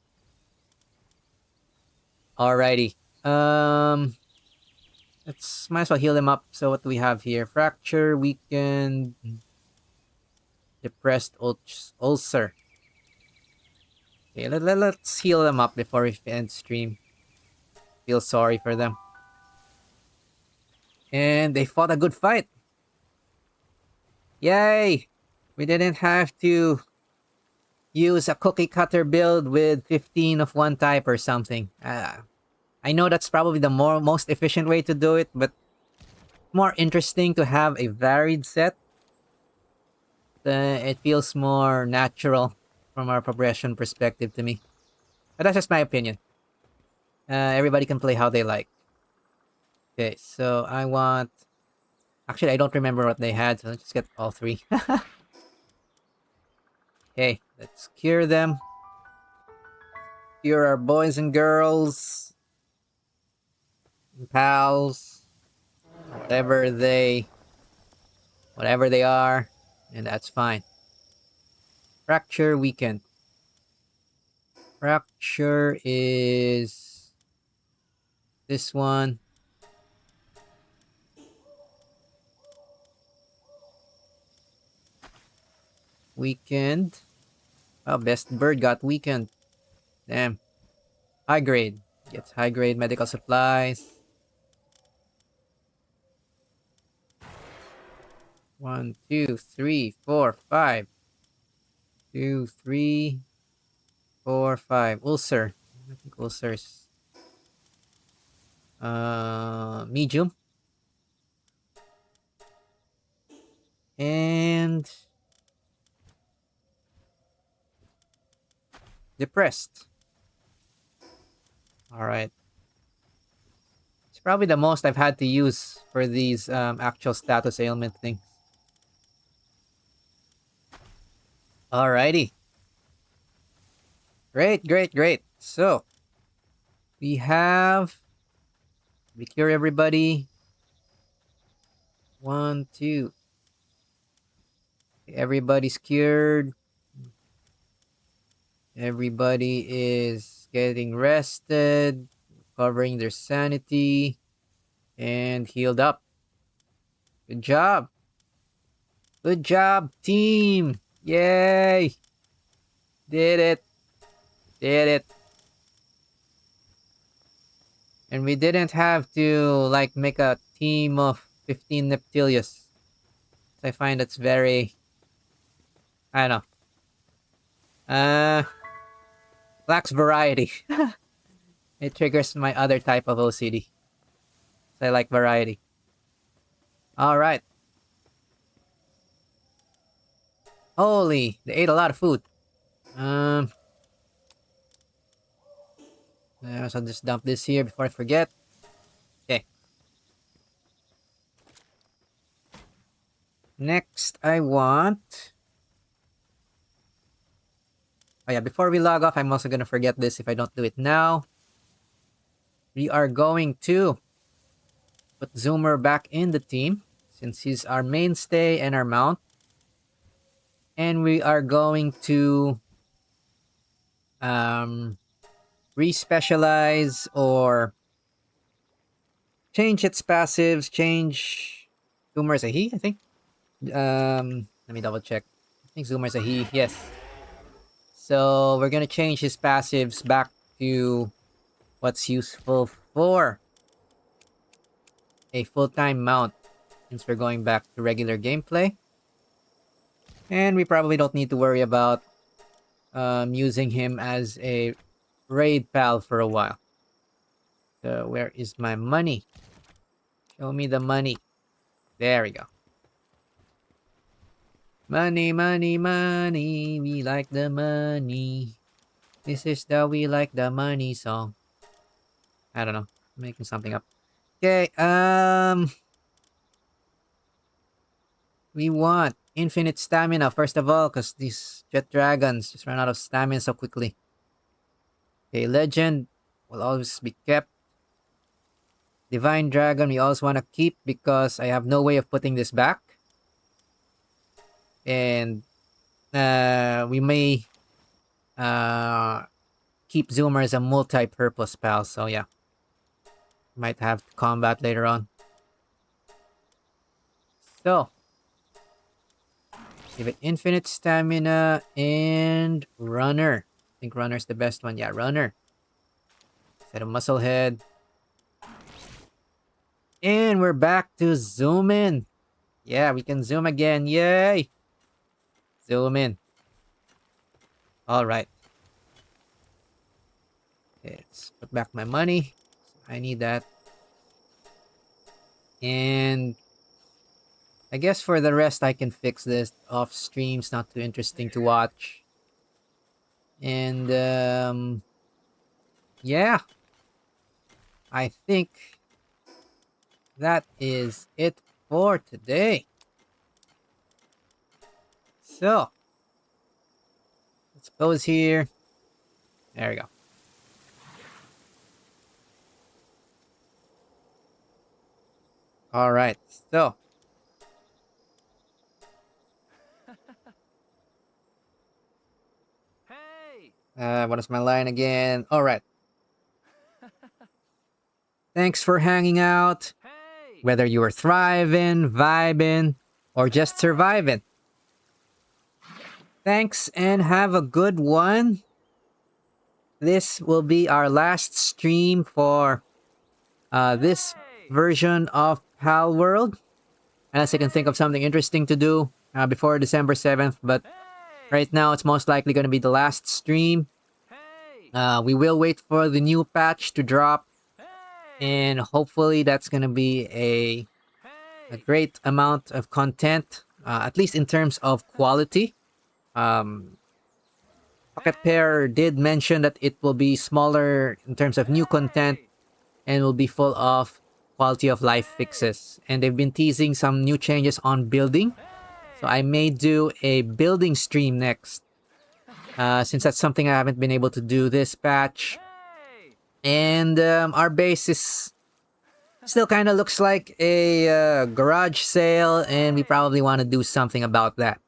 Alrighty. Let's might as well heal them up. So what do we have here? Fracture, weakened, depressed ulcer. Okay, let's heal them up before we end stream. Feel sorry for them. And they fought a good fight. Yay! We didn't have to use a cookie cutter build with 15 of one type or something. I know that's probably the most efficient way to do it, but more interesting to have a varied set. It feels more natural from our progression perspective to me. But that's just my opinion. Everybody can play how they like. Okay, so I want. Actually, I don't remember what they had, so let's just get all three. Okay, let's cure them. Cure our boys and girls, and pals, whatever they are, and that's fine. Fracture weekend. Fracture is this one. Weekend. Oh, best bird got weekend. Damn. High grade. Gets high grade medical supplies. 1, 2, 3, 4, 5. 2, 3, 4, 5. Ulcer. I think ulcers. Medium. And depressed. Alright. It's probably the most I've had to use for these actual status ailment things. Alrighty. Great, great, great. So, we cure everybody. 1, 2. Everybody's cured. Everybody is getting rested, recovering their sanity, and healed up. Good job. Good job, team. Yay. Did it. Did it. And we didn't have to make a team of 15 Neptilius. I find that's very, I don't know. Lacks variety. It triggers my other type of OCD. So I like variety. All right. Holy, they ate a lot of food. So I'll just dump this here before I forget. Okay. Next, I want. Oh yeah, before we log off, I'm also gonna forget this if I don't do it now. We are going to put Zoomer back in the team since he's our mainstay and our mount. And we are going to respecialize or change its passives. Change Zoomer as a he, I think. Let me double check. I think Zoomer is a he. Yes. So we're gonna change his passives back to what's useful for a full-time mount since we're going back to regular gameplay. And we probably don't need to worry about using him as a raid pal for a while. So where is my money? Show me the money. There we go. Money, money, money. We like the money. This is the We Like the Money song. I don't know. I'm making something up. Okay, we want infinite stamina first of all, because these jet dragons just run out of stamina so quickly. Okay, legend will always be kept. Divine dragon we also want to keep because I have no way of putting this back. And we may uh keep Zoomer as a multi-purpose pal, so yeah. Might have to combat later on. So give it infinite stamina and runner. I think runner's the best one. Yeah, runner. Set a muscle head. And we're back to zoom in. Yeah, we can zoom again. Yay! Zoom in. All right. Okay, let's put back my money. I need that. And I guess for the rest, I can fix this off stream. It's not too interesting to watch. And yeah, I think that is it for today. So let's pause here. There we go. All right. So what is my line again? All right. Thanks for hanging out. Whether you were thriving, vibing, or just surviving. Thanks and have a good one. This will be our last stream for this version of Palworld. Unless I can think of something interesting to do before December 7th. But right now, it's most likely going to be the last stream. We will wait for the new patch to drop. And hopefully that's going to be a great amount of content. At least in terms of quality. Pocket Pair did mention that it will be smaller in terms of new content and will be full of quality of life fixes. And they've been teasing some new changes on building. So I may do a building stream next. Since that's something I haven't been able to do this patch. And our base is still kind of looks like a garage sale, and we probably want to do something about that.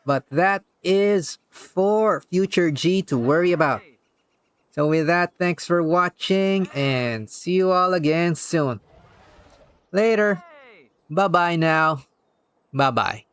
But that is for future G to worry about. So with that, thanks for watching and see you all again soon. Later. Bye-bye now. Bye-bye.